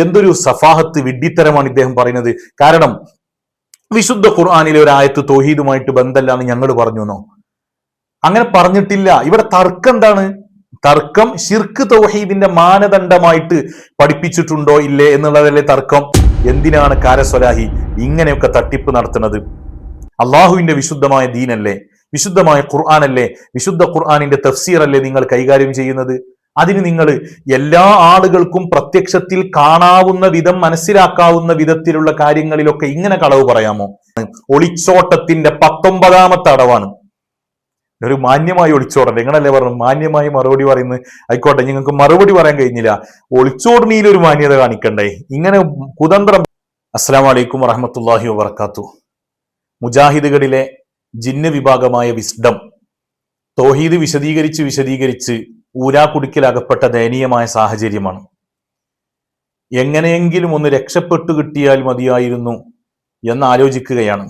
എന്തൊരു സഫാഹത്ത്, വിഡ്ഢിത്തരമാണ് ഇദ്ദേഹം പറയുന്നത്. കാരണം വിശുദ്ധ ഖുർആനിലെ ഒരു ആയത്ത് തൗഹീദുമായിട്ട് ബന്ധമില്ലാന്ന് ഞങ്ങൾ പറഞ്ഞുവെന്നോ? അങ്ങനെ പറഞ്ഞിട്ടില്ല. ഇവിടെ തർക്കം എന്താണ്? തർക്കം ശിർക്ക് തൗഹീദിന്റെ മാനദണ്ഡമായിട്ട് പഠിപ്പിച്ചിട്ടുണ്ടോ ഇല്ലേ എന്നുള്ളതല്ലേ തർക്കം. എന്തിനാണ് കാരസ്വലാഹി ഇങ്ങനെയൊക്കെ തട്ടിപ്പ് നടത്തുന്നത്? അള്ളാഹുവിന്റെ വിശുദ്ധമായ ദീനല്ലേ, വിശുദ്ധമായ ഖുർആനല്ലേ, വിശുദ്ധ ഖുർആനിന്റെ തഫ്സീർ അല്ലേ നിങ്ങൾ കൈകാര്യം ചെയ്യുന്നത്? അതിന് നിങ്ങൾ എല്ലാ ആളുകൾക്കും പ്രത്യക്ഷത്തിൽ കാണാവുന്ന വിധം, മനസ്സിലാക്കാവുന്ന വിധത്തിലുള്ള കാര്യങ്ങളിലൊക്കെ ഇങ്ങനെ കളവ് പറയാമോ? ഒളിച്ചോട്ടത്തിന്റെ 19ാമത്തെ അടവാണ്. ഒരു മാന്യമായി ഒളിച്ചോടല്ലേ? നിങ്ങളല്ലേ പറഞ്ഞു മാന്യമായി മറുപടി പറയുന്നത്? ആയിക്കോട്ടെ, നിങ്ങൾക്ക് മറുപടി പറയാൻ കഴിഞ്ഞില്ല, ഒളിച്ചോടണിയിൽ ഒരു മാന്യത കാണിക്കണ്ടേ? ഇങ്ങനെ കുതന്ത്രം. അസ്സലാമു അലൈക്കും വറഹ്മത്തുള്ളാഹി വബറകാതുഹു. മുജാഹിദുകളിലെ ജിന്ന് വിഭാഗമായ വിസ്ഡം തൗഹീദ് വിശദീകരിച്ച് ഊരാക്കുടുക്കിലകപ്പെട്ട ദയനീയമായ സാഹചര്യമാണ്. എങ്ങനെയെങ്കിലും ഒന്ന് രക്ഷപ്പെട്ടു കിട്ടിയാൽ മതിയായിരുന്നു എന്ന് ആലോചിക്കുകയാണ്.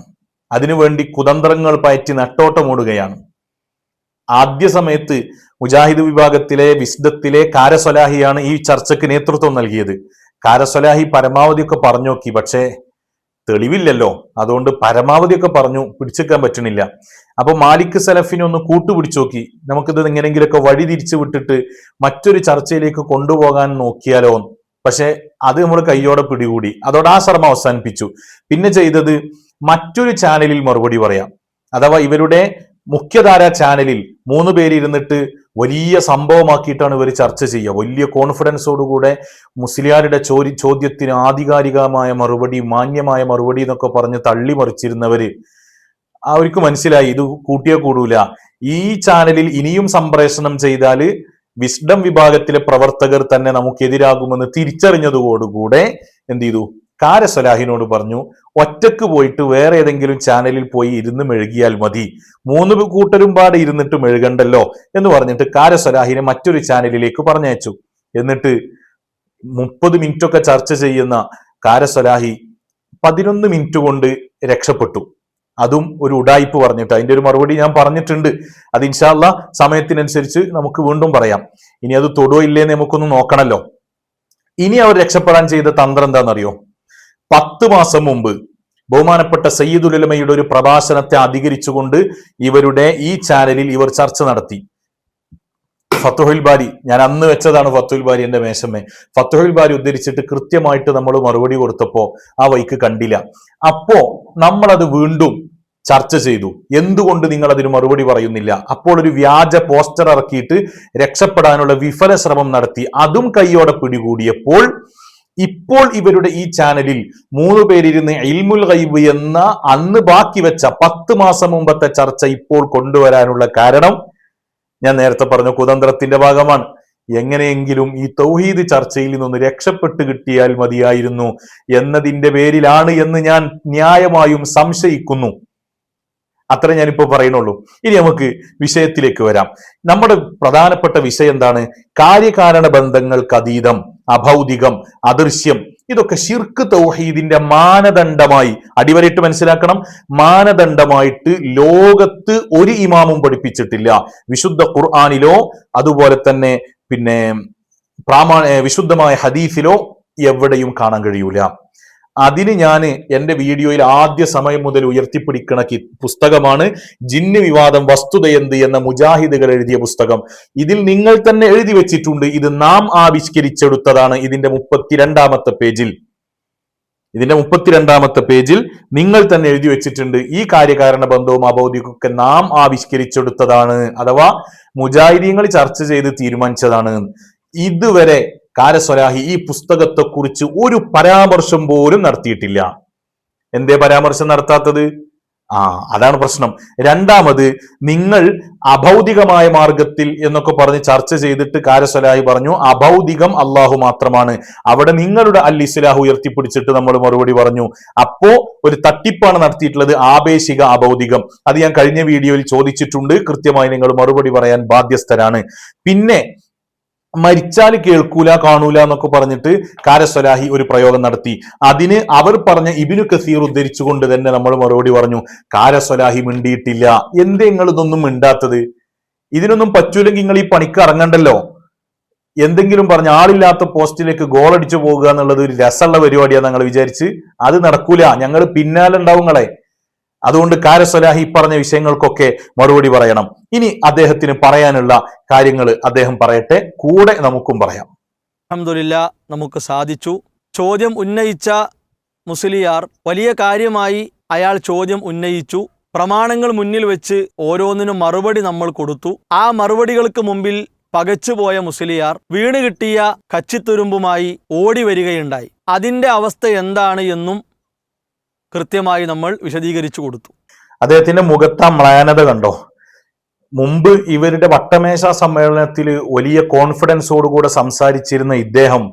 അതിനുവേണ്ടി കുതന്ത്രങ്ങൾ പയറ്റി നെട്ടോട്ടമോടുകയാണ്. ആദ്യ സമയത്ത് മുജാഹിദ് വിഭാഗത്തിലെ വിസ്ഡത്തിലെ കാരസ്വലാഹിയാണ് ഈ ചർച്ചയ്ക്ക് നേതൃത്വം നൽകിയത്. കാരസ്വലാഹി പരമാവധിയൊക്കെ പറഞ്ഞു നോക്കി, പക്ഷേ തെളിവില്ലല്ലോ. അതുകൊണ്ട് പരമാവധിയൊക്കെ പറഞ്ഞു, പിടിച്ചെക്കാൻ പറ്റണില്ല. അപ്പൊ മാലിക് സലഫിനെ ഒന്ന് കൂട്ടുപിടിച്ചു നോക്കി, നമുക്കിത് എങ്ങനെയെങ്കിലുമൊക്കെ വഴി തിരിച്ചു വിട്ടിട്ട് മറ്റൊരു ചർച്ചയിലേക്ക് കൊണ്ടുപോകാൻ നോക്കിയാലോ. പക്ഷെ അത് നമ്മൾ കയ്യോടെ പിടികൂടി. അതോടെ ആ ശ്രമം അവസാനിപ്പിച്ചു. പിന്നെ ചെയ്തത് മറ്റൊരു ചാനലിൽ മറുപടി പറയാം. അഥവാ ഇവരുടെ മുഖ്യധാര ചാനലിൽ 3 പേര് ഇരുന്നിട്ട് വലിയ സംഭവമാക്കിയിട്ടാണ് ഇവർ ചർച്ച ചെയ്യുക. വലിയ കോൺഫിഡൻസോടുകൂടെ മുസ്ലിയാരുടെ ചോദ്യത്തിന് ആധികാരികമായ മറുപടി, മാന്യമായ മറുപടി എന്നൊക്കെ പറഞ്ഞ് തള്ളിമറിച്ചിരുന്നവര് അവർക്ക് മനസ്സിലായി ഇത് കൂട്ടിയേ കൂടൂല. ഈ ചാനലിൽ ഇനിയും സംപ്രേഷണം ചെയ്താല് വിസ്ഡം വിഭാഗത്തിലെ പ്രവർത്തകർ തന്നെ നമുക്കെതിരാകുമെന്ന് തിരിച്ചറിഞ്ഞതോടുകൂടെ എന്ത് ചെയ്തു? കാരസ്വലാഹിനോട് പറഞ്ഞു, ഒറ്റക്ക് പോയിട്ട് വേറെ ഏതെങ്കിലും ചാനലിൽ പോയി ഇരുന്ന് മെഴുകിയാൽ മതി, 3 കൂട്ടരും പാടെ ഇരുന്നിട്ട് മെഴുകണ്ടല്ലോ എന്ന് പറഞ്ഞിട്ട് കാരസ്വലാഹിനെ മറ്റൊരു ചാനലിലേക്ക് പറഞ്ഞയച്ചു. എന്നിട്ട് 30 മിനിറ്റൊക്കെ ചർച്ച ചെയ്യുന്ന കാരസ്വലാഹി 11 മിനിറ്റ് കൊണ്ട് രക്ഷപ്പെട്ടു. അതും ഒരു ഉഡായിപ്പ് പറഞ്ഞിട്ട്. അതിന്റെ ഒരു മറുപടി ഞാൻ പറഞ്ഞിട്ടുണ്ട്. അത് ഇൻഷാ അല്ലാഹ് സമയത്തിനനുസരിച്ച് നമുക്ക് വീണ്ടും പറയാം. ഇനി അത് തൊടോ ഇല്ലേന്ന് നമുക്കൊന്ന് നോക്കണല്ലോ. ഇനി അവർ രക്ഷപ്പെടാൻ ചെയ്ത തന്ത്രം എന്താണെന്നറിയോ? 10 മാസം മുമ്പ് ബഹുമാനപ്പെട്ട സയ്യിദുൽ ഉലമയുടെ ഒരു പ്രഭാഷണത്തെ അധികരിച്ചുകൊണ്ട് ഇവരുടെ ഈ ചാനലിൽ ഇവർ ചർച്ച നടത്തി. ഫത്തുഹുൽ ബാരി, ഞാൻ അന്ന് വെച്ചതാണ് ഫത്തുഹുൽ ബാരി എന്റെ മേശമേ. ഫത്തുഹുൽ ബാരി ഉദ്ധരിച്ചിട്ട് കൃത്യമായിട്ട് നമ്മൾ മറുപടി കൊടുത്തപ്പോ ആ വൈക്ക് കണ്ടില്ല. അപ്പോ നമ്മളത് വീണ്ടും ചർച്ച ചെയ്തു. എന്തുകൊണ്ട് നിങ്ങൾ അതിന് മറുപടി പറയുന്നില്ല? അപ്പോൾ ഒരു വ്യാജ പോസ്റ്റർ ഇറക്കിയിട്ട് രക്ഷപ്പെടാനുള്ള വിഫല ശ്രമം നടത്തി. അതും കൈയോടെ പിടികൂടിയപ്പോൾ ഇപ്പോൾ ഇവരുടെ ഈ ചാനലിൽ 3 പേരിരുന്ന് ഇൽമുൽ ഗൈബ് എന്ന അന്ന് ബാക്കി വെച്ച 10 മാസം മുമ്പത്തെ ചർച്ച ഇപ്പോൾ കൊണ്ടുവരാനുള്ള കാരണം ഞാൻ നേരത്തെ പറഞ്ഞ കുതന്ത്രത്തിന്റെ ഭാഗമാണ്. എങ്ങനെയെങ്കിലും ഈ തൗഹീദ് ചർച്ചയിൽ നിന്നൊന്ന് രക്ഷപ്പെട്ട് കിട്ടിയാൽ മതിയായിരുന്നു എന്നതിന്റെ പേരിലാണ് എന്ന് ഞാൻ ന്യായമായും സംശയിക്കുന്നു. അത്ര ഞാനിപ്പോ പറയുന്നുള്ളൂ. ഇനി നമുക്ക് വിഷയത്തിലേക്ക് വരാം. നമ്മുടെ പ്രധാനപ്പെട്ട വിഷയം എന്താണ്? കാര്യകാരണ ബന്ധങ്ങൾക്ക് അതീതം, അഭൗതികം, അദൃശ്യം, ഇതൊക്കെ ശിർക്ക് തൗഹീദിന്റെ മാനദണ്ഡമായി അടിവരയിട്ട് മനസ്സിലാക്കണം. മാനദണ്ഡമായിട്ട് ലോകത്ത് ഒരു ഇമാമും പഠിപ്പിച്ചിട്ടില്ല. വിശുദ്ധ ഖുർആനിലോ അതുപോലെ തന്നെ വിശുദ്ധമായ ഹദീസിലോ എവിടെയും കാണാൻ കഴിയൂല. അതിന് ഞാൻ എന്റെ വീഡിയോയിൽ ആദ്യ സമയം മുതൽ ഉയർത്തിപ്പിടിക്കണ പുസ്തകമാണ് ജിന്ന് വിവാദം വസ്തുതയെന്ത് എന്ന മുജാഹിദുകൾ എഴുതിയ പുസ്തകം. ഇതിൽ നിങ്ങൾ തന്നെ എഴുതി വെച്ചിട്ടുണ്ട്, ഇത് നാം ആവിഷ്കരിച്ചെടുത്തതാണ്. ഇതിന്റെ 32ാമത്തെ പേജിൽ നിങ്ങൾ തന്നെ എഴുതി വെച്ചിട്ടുണ്ട്, ഈ കാര്യകാരണ ബന്ധവും അബൗദികമൊക്കെ നാം ആവിഷ്കരിച്ചെടുത്തതാണ്, അഥവാ മുജാഹിദീങ്ങൾ ചർച്ച ചെയ്ത് തീരുമാനിച്ചതാണ്. ഇതുവരെ കാരസ്വലാഹി ഈ പുസ്തകത്തെ കുറിച്ച് ഒരു പരാമർശം പോലും നടത്തിയിട്ടില്ല. എന്തേ പരാമർശം നടത്താത്തത്? അതാണ് പ്രശ്നം. രണ്ടാമത്, നിങ്ങൾ അഭൗതികമായ മാർഗത്തിൽ എന്നൊക്കെ പറഞ്ഞ് ചർച്ച ചെയ്തിട്ട് കാരസ്വലാഹി പറഞ്ഞു അഭൗതികം അള്ളാഹു മാത്രമാണ്. അവിടെ നിങ്ങളുടെ അൽ ഇസ്ലാഹ് ഉയർത്തിപ്പിടിച്ചിട്ട് നമ്മൾ മറുപടി പറഞ്ഞു. അപ്പോ ഒരു തട്ടിപ്പാണ് നടത്തിയിട്ടുള്ളത്, ആപേക്ഷിക അഭൗതികം. അത് ഞാൻ കഴിഞ്ഞ വീഡിയോയിൽ ചോദിച്ചിട്ടുണ്ട്, കൃത്യമായി നിങ്ങൾ മറുപടി പറയാൻ ബാധ്യസ്ഥരാണ്. പിന്നെ മരിച്ചാൽ കേൾക്കൂല കാണൂല എന്നൊക്കെ പറഞ്ഞിട്ട് കാരസ്വലാഹി ഒരു പ്രയോഗം നടത്തി. അതിന് അവർ പറഞ്ഞ ഇബ്നു കസീർ ഉദ്ധരിച്ചുകൊണ്ട് തന്നെ നമ്മൾ മറുപടി പറഞ്ഞു. കാരസ്വലാഹി മിണ്ടിയിട്ടില്ല. എന്തേ നിങ്ങൾ ഇതൊന്നും മിണ്ടാത്തത്? ഇതിനൊന്നും പറ്റൂലെങ്കിൽ നിങ്ങൾ ഈ പണിക്ക് ഇറങ്ങണ്ടല്ലോ. എന്തെങ്കിലും പറഞ്ഞ ആളില്ലാത്ത പോസ്റ്റിലേക്ക് ഗോൾ അടിച്ചു പോകുക എന്നുള്ളത് ഒരു രസമുള്ള പരിപാടിയാണ് ഞങ്ങൾ വിചാരിച്ച്. അത് നടക്കൂല, ഞങ്ങൾ പിന്നാലെ ഉണ്ടാവുങ്ങളെ. അതുകൊണ്ട് കാരസ്വലാഹി പറഞ്ഞ വിഷയങ്ങൾക്കൊക്കെ മറുപടി പറയണം. ഇനി അദ്ദേഹത്തിന് പറയാനുള്ള കാര്യങ്ങൾ അദ്ദേഹം പറയട്ടെ, കൂടെ നമുക്കും പറയാം. അൽഹംദുലില്ലാ, നമുക്ക് സാധിച്ചു. ചോദ്യം ഉന്നയിച്ച മുസ്ലിയാർ വലിയ കാര്യമായി അയാൾ ചോദ്യം ഉന്നയിച്ചു. പ്രമാണങ്ങൾ മുന്നിൽ വെച്ച് ഓരോന്നിനും മറുപടി നമ്മൾ കൊടുത്തു. ആ മറുപടികൾക്ക് മുമ്പിൽ പകച്ചുപോയ മുസ്ലിയാർ വീണ് കിട്ടിയ കച്ചിത്തുരുമ്പുമായി ഓടി വരികയുണ്ടായി. അതിൻ്റെ അവസ്ഥ എന്താണ് എന്നും കൃത്യമായി നമ്മൾ വിശദീകരിച്ചു കൊടുത്തു. അദ്ദേഹത്തിന്റെ മുഖത്ത മ്ലാനത കണ്ടോ? മുമ്പ് ഇവരുടെ വട്ടമേശ സമ്മേളനത്തിൽ വലിയ കോൺഫിഡൻസോടുകൂടെ സംസാരിച്ചിരുന്ന ഇദ്ദേഹം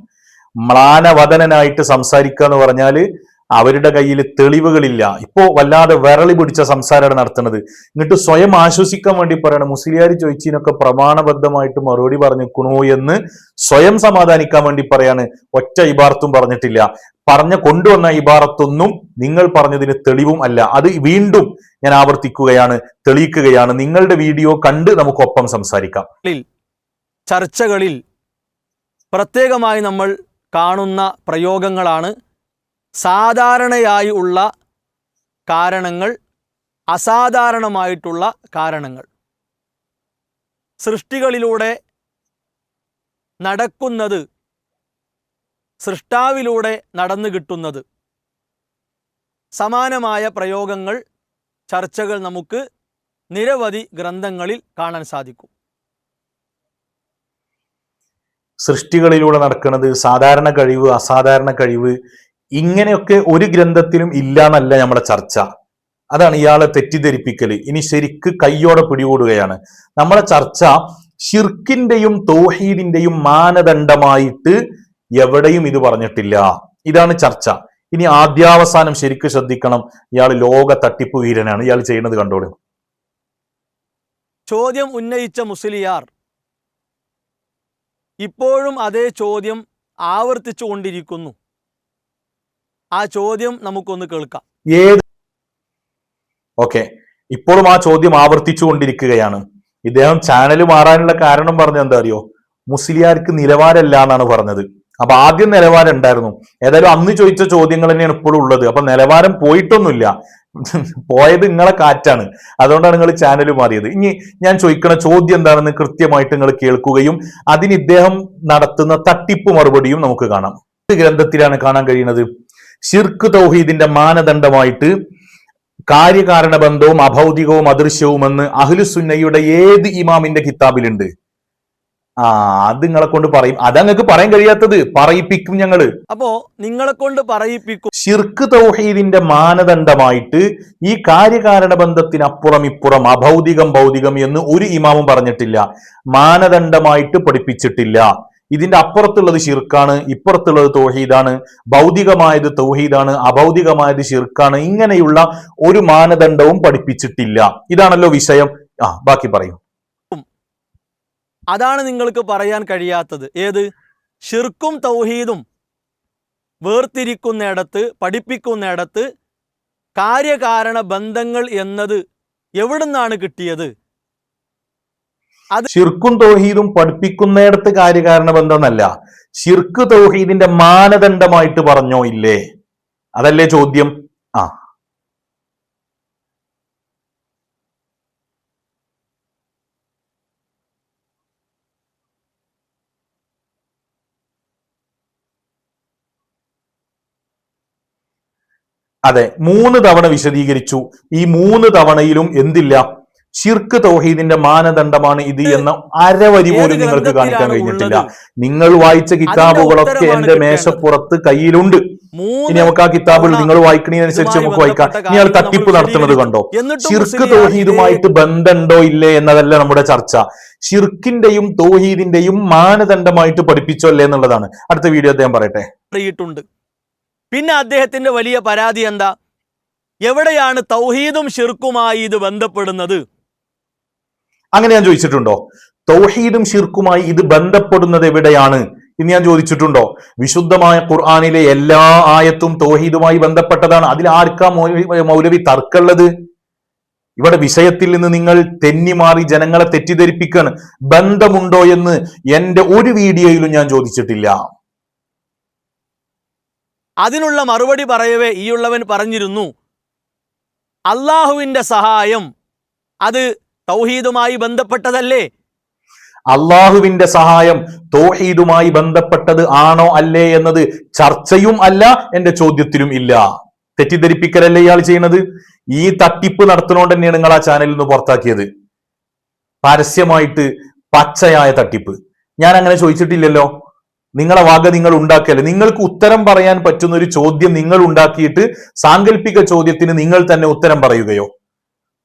മ്ലാനവദനായിട്ട് സംസാരിക്കുക എന്ന് പറഞ്ഞാല് അവരുടെ കയ്യിൽ തെളിവുകളില്ല. ഇപ്പോ വല്ലാതെ വിരളി പിടിച്ച സംസാരമാണ് നടത്തുന്നത്. എന്നിട്ട് സ്വയം ആശ്വസിക്കാൻ വേണ്ടി പറയണം, മുസ്ലിയാർ ചോദിച്ചതിനൊക്കെ പ്രമാണബദ്ധമായിട്ട് മറുപടി പറഞ്ഞിരിക്കണു എന്ന് സ്വയം സമാധാനിക്കാൻ വേണ്ടി പറയാണ്. ഒറ്റ ഇബാറത്തും പറഞ്ഞിട്ടില്ല. കൊണ്ടുവന്ന ഇബാറത്തൊന്നും നിങ്ങൾ പറഞ്ഞതിന് തെളിവും അല്ല. അത് വീണ്ടും ഞാൻ ആവർത്തിക്കുകയാണ്, തെളിയിക്കുകയാണ്. നിങ്ങളുടെ വീഡിയോ കണ്ട് നമുക്കൊപ്പം സംസാരിക്കാം. ചർച്ചകളിൽ പ്രത്യേകമായി നമ്മൾ കാണുന്ന പ്രയോഗങ്ങളാണ് സാധാരണയായി ഉള്ള കാരണങ്ങൾ, അസാധാരണമായിട്ടുള്ള കാരണങ്ങൾ. സൃഷ്ടികളിലൂടെ നടക്കുന്നത്, സൃഷ്ടാവിലൂടെ നടന്നു കിട്ടുന്നത്, സമാനമായ പ്രയോഗങ്ങൾ, ചർച്ചകൾ നമുക്ക് നിരവധി ഗ്രന്ഥങ്ങളിൽ കാണാൻ സാധിക്കും. സൃഷ്ടികളിലൂടെ നടക്കുന്നത്, സാധാരണ കഴിവ്, അസാധാരണ കഴിവ്, ഇങ്ങനെയൊക്കെ ഒരു ഗ്രന്ഥത്തിലും ഇല്ല എന്നല്ല നമ്മുടെ ചർച്ച. അതാണ് ഇയാളെ തെറ്റിദ്ധരിപ്പിക്കൽ. ഇനി ശരിക്ക് കയ്യോടെ പിടികൂടുകയാണ് നമ്മളെ ചർച്ച. ഷിർക്കിന്റെയും തൗഹീദിന്റെയും മാനദണ്ഡമായിട്ട് എവിടെയും ഇത് പറഞ്ഞിട്ടില്ല. ഇതാണ് ചർച്ച. ഇനി ആദ്യാവസാനം ശരിക്ക് ശ്രദ്ധിക്കണം. ഇയാൾ ലോക തട്ടിപ്പ് വീരനാണ്. ഇയാൾ ചെയ്യുന്നത് കണ്ടോളൂ. ചോദ്യം ഉന്നയിച്ച മുസ്ലിയാർ ഇപ്പോഴും അതേ ചോദ്യം ആവർത്തിച്ചു കൊണ്ടിരിക്കുന്നു. ആ ചോദ്യം നമുക്കൊന്ന് കേൾക്കാം. ഇപ്പോഴും ആ ചോദ്യം ആവർത്തിച്ചു കൊണ്ടിരിക്കുകയാണ്. ഇദ്ദേഹം ചാനൽ മാറാനുള്ള കാരണം പറഞ്ഞത് എന്താ അറിയോ? മുസ്ലിയാർക്ക് നിലവാരമല്ല എന്നാണ് പറഞ്ഞത്. അപ്പൊ ആദ്യം നിലവാരം ഉണ്ടായിരുന്നു. ഏതായാലും അന്ന് ചോദിച്ച ചോദ്യങ്ങൾ തന്നെയാണ് ഇപ്പോഴും ഉള്ളത്. അപ്പൊ നിലവാരം പോയിട്ടൊന്നുമില്ല, പോയത് നിങ്ങളെ കാറ്റാണ്. അതുകൊണ്ടാണ് നിങ്ങൾ ചാനൽ മാറിയത്. ഇനി ഞാൻ ചോദിക്കുന്ന ചോദ്യം എന്താണെന്ന് കൃത്യമായിട്ട് നിങ്ങൾ കേൾക്കുകയും അതിന് ഇദ്ദേഹം നടത്തുന്ന തട്ടിപ്പ് മറുപടിയും നമുക്ക് കാണാം. ഗ്രന്ഥത്തിലാണ് കാണാൻ കഴിയുന്നത്. ശിർക്ക് തൗഹീദിന്റെ മാനദണ്ഡമായിട്ട് കാര്യകാരണ ബന്ധവും അഭൗതികവും അദൃശ്യവുമെന്ന് അഹ്ലുസുന്നയുടെ ഏത് ഇമാമിന്റെ കിതാബിലുണ്ട്? അത് നിങ്ങളെ കൊണ്ട് പറയും. അതങ്ങൾക്ക് പറയാൻ കഴിയാത്തത് പറയിപ്പിക്കും ഞങ്ങള്. അപ്പോ നിങ്ങളെ കൊണ്ട് പറയിപ്പിക്കും. ശിർക്ക് തൗഹീദിന്റെ മാനദണ്ഡമായിട്ട് ഈ കാര്യകാരണ ബന്ധത്തിനപ്പുറം ഇപ്പുറം അഭൗതികം ഭൗതികം എന്ന് ഒരു ഇമാമും പറഞ്ഞിട്ടില്ല, മാനദണ്ഡമായിട്ട് പഠിപ്പിച്ചിട്ടില്ല. ഇതിന്റെ അപ്പുറത്തുള്ളത് ഷിർക്കാണ്, ഇപ്പുറത്തുള്ളത് തൗഹീദാണ്, ഭൗതികമായത് തൗഹീദാണ്, അഭൗതികമായത് ഷിർക്കാണ്. ഇങ്ങനെയുള്ള ഒരു മാനദണ്ഡവും പഠിപ്പിച്ചിട്ടില്ല. ഇതാണല്ലോ വിഷയം. ബാക്കി പറയൂ. അതാണ് നിങ്ങൾക്ക് പറയാൻ കഴിയാത്തത്. ഏത്? ഷിർക്കും തൗഹീദും വേർതിരിക്കുന്നിടത്ത്, പഠിപ്പിക്കുന്നിടത്ത് കാര്യകാരണ ബന്ധങ്ങൾ എന്നത് എവിടുന്നാണ് കിട്ടിയത്? ഷിർക്കും തൗഹീദും പഠിപ്പിക്കുന്നിടത്ത് കാര്യകാരണ ബന്ധം എന്നല്ല, ഷിർക്ക് തൗഹീദിന്റെ മാനദണ്ഡമായിട്ട് പറഞ്ഞോ ഇല്ലേ? അതല്ലേ ചോദ്യം. അതെ, 3 തവണ വിശദീകരിച്ചു. ഈ 3 തവണയിലും എന്തില്ല? ഷിർക്ക് തൗഹീദിന്റെ മാനദണ്ഡമാണ് ഇത് എന്ന അരവരി പോലും നിങ്ങൾക്ക് കാണിക്കാൻ കഴിഞ്ഞിട്ടില്ല. നിങ്ങൾ വായിച്ച കിതാബുകളൊക്കെ എന്റെ മേശപ്പുറത്ത് കയ്യിലുണ്ട്. ഇനി നമുക്ക് ആ കിതാബുകൾ നിങ്ങൾ വായിക്കണതിനനുസരിച്ച് നമുക്ക് വായിക്കാം. ഇയാൾ തട്ടിപ്പ് നടത്തുന്നത് കണ്ടോ? ഷിർക്ക് തൗഹീദുമായിട്ട് ബന്ധമുണ്ടോ ഇല്ലേ എന്നതല്ല നമ്മുടെ ചർച്ച. ഷിർക്കിന്റെയും തൗഹീദിന്റെയും മാനദണ്ഡമായിട്ട് പഠിപ്പിച്ചോ അല്ലേ എന്നുള്ളതാണ്. അടുത്ത വീഡിയോ അദ്ദേഹം പറയട്ടെ. പിന്നെ അദ്ദേഹത്തിന്റെ വലിയ പരാതി എന്താ? എവിടെയാണ് തൗഹീദും ഷിർക്കുമായി ഇത് ബന്ധപ്പെടുന്നത്? അങ്ങനെ ഞാൻ ചോദിച്ചിട്ടുണ്ടോ? തൗഹീദും ഷിർക്കുമായി ഇത് ബന്ധപ്പെടുന്നത് എവിടെയാണ് എന്ന് ഞാൻ ചോദിച്ചിട്ടുണ്ടോ? വിശുദ്ധമായ ഖുർആനിലെ എല്ലാ ആയത്തും തൗഹീദുമായി ബന്ധപ്പെട്ടതാണ്. അതിൽ ആർക്കാ മൗലവി തർക്കമുള്ളത്? ഇവിടെ വിഷയത്തിൽ നിന്ന് നിങ്ങൾ തെന്നിമാറി ജനങ്ങളെ തെറ്റിദ്ധരിപ്പിക്കാണ്. ബന്ധമുണ്ടോ എന്ന് എന്റെ ഒരു വീഡിയോയിലും ഞാൻ ചോദിച്ചിട്ടില്ല. അതിനുള്ള മറുപടി പറയവേ ഈയുള്ളവൻ പറഞ്ഞിരുന്നു, അള്ളാഹുവിന്റെ സഹായം അത് തൗഹീദുമായി ബന്ധപ്പെട്ടതല്ലേ? അള്ളാഹുവിന്റെ സഹായം തൗഹീദുമായി ബന്ധപ്പെട്ടത് ആണോ അല്ലേ എന്നത് ചർച്ചയും അല്ല, എന്റെ ചോദ്യത്തിലും ഇല്ല. തെറ്റിദ്ധരിപ്പിക്കലല്ലേ ഇയാൾ ചെയ്യുന്നത്? ഈ തട്ടിപ്പ് നടത്തുന്നോണ്ട് തന്നെയാണ് നിങ്ങൾ ആ ചാനലിൽ നിന്ന് പുറത്താക്കിയത്. പരസ്യമായിട്ട് പച്ചയായ തട്ടിപ്പ്. ഞാൻ അങ്ങനെ ചോദിച്ചിട്ടില്ലല്ലോ. നിങ്ങളെ വക നിങ്ങൾ ഉണ്ടാക്കല്ലേ. നിങ്ങൾക്ക് ഉത്തരം പറയാൻ പറ്റുന്ന ഒരു ചോദ്യം നിങ്ങൾ ഉണ്ടാക്കിയിട്ട് സാങ്കല്പിക ചോദ്യത്തിന് നിങ്ങൾ തന്നെ ഉത്തരം പറയുകയോ?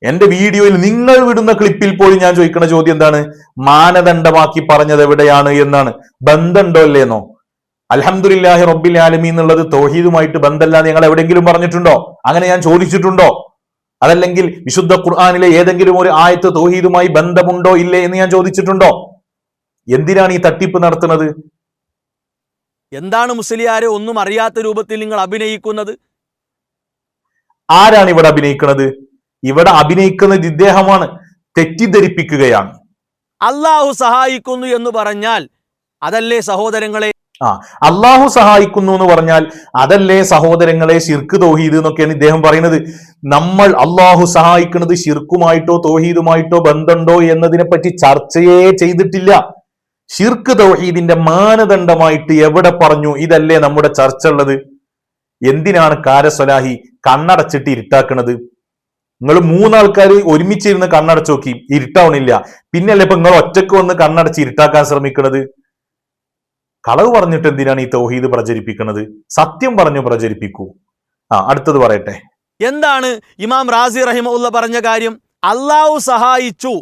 എന്റെ വീഡിയോയിൽ നിങ്ങൾ വിടുന്ന ക്ലിപ്പിൽ പോലും ഞാൻ ചോദിക്കുന്ന ചോദ്യം എന്താണ്? മാനദണ്ഡമാക്കി പറഞ്ഞത് എവിടെയാണ് എന്നാണ്. ബന്ധമുണ്ടോ അല്ലേന്നോ? അൽഹംദുലില്ലാഹി റബ്ബിൽ ആലമീൻ എന്നുള്ളത് തൗഹീദുമായിട്ട് ബന്ധമല്ല നിങ്ങൾ എവിടെയെങ്കിലും പറഞ്ഞിട്ടുണ്ടോ? അങ്ങനെ ഞാൻ ചോദിച്ചിട്ടുണ്ടോ? അതല്ലെങ്കിൽ വിശുദ്ധ ഖുർആനിലെ ഏതെങ്കിലും ഒരു ആയത്ത് തൗഹീദുമായി ബന്ധമുണ്ടോ ഇല്ലേ എന്ന് ഞാൻ ചോദിച്ചിട്ടുണ്ടോ? എന്തിനാണ് ഈ തട്ടിപ്പ് നടത്തുന്നത്? എന്താണ് മുസ്ലിയാരെ ഒന്നും അറിയാത്ത രൂപത്തിൽ നിങ്ങൾ അഭിനയിക്കുന്നത്? ആരാണ് ഇവിടെ അഭിനയിക്കുന്നത്? ഇവിടെ അഭിനയിക്കുന്നത് ഇദ്ദേഹമാണ്. തെറ്റിദ്ധരിപ്പിക്കുകയാണ്. അള്ളാഹു സഹായിക്കുന്നു എന്ന് പറഞ്ഞാൽ അതല്ലേ സഹോദരങ്ങളെ? അള്ളാഹു സഹായിക്കുന്നു എന്ന് പറഞ്ഞാൽ അതല്ലേ സഹോദരങ്ങളെ ശിർക്ക് തൗഹീദ് എന്നൊക്കെയാണ് ഇദ്ദേഹം പറയുന്നത്. നമ്മൾ അള്ളാഹു സഹായിക്കുന്നത് ശിർക്കുമായിട്ടോ തൗഹീദുമായിട്ടോ ബന്ധമുണ്ടോ എന്നതിനെ പറ്റി ചർച്ചയേ ചെയ്തിട്ടില്ല. ശിർക്ക് തൗഹീദിന്റെ മാനദണ്ഡമായിട്ട് എവിടെ പറഞ്ഞു? ഇതല്ലേ നമ്മുടെ ചർച്ച ഉള്ളത്. എന്തിനാണ് കാരസ്വലാഹി കണ്ണടച്ചിട്ട് ഇരുട്ടാക്കണത്? നിങ്ങൾ മൂന്നാൾക്കാർ ഒരുമിച്ചിരുന്ന് കണ്ണടച്ചു നോക്കി, ഇരുട്ടാവണില്ല. പിന്നല്ലേ ഇപ്പൊ നിങ്ങൾ ഒറ്റക്ക് വന്ന് കണ്ണടച്ച് ഇരുട്ടാക്കാൻ ശ്രമിക്കുന്നത്? കളവ് പറഞ്ഞിട്ട് എന്തിനാണ് ഈ തൗഹീദ് പ്രചരിപ്പിക്കുന്നത്? സത്യം പറഞ്ഞു പ്രചരിപ്പിക്കൂ. അടുത്തത് പറയട്ടെ. എന്താണ് ഇമാം റാസി റഹിമഹുല്ല പറഞ്ഞ കാര്യം? അള്ളാഹു സഹായിച്ചു,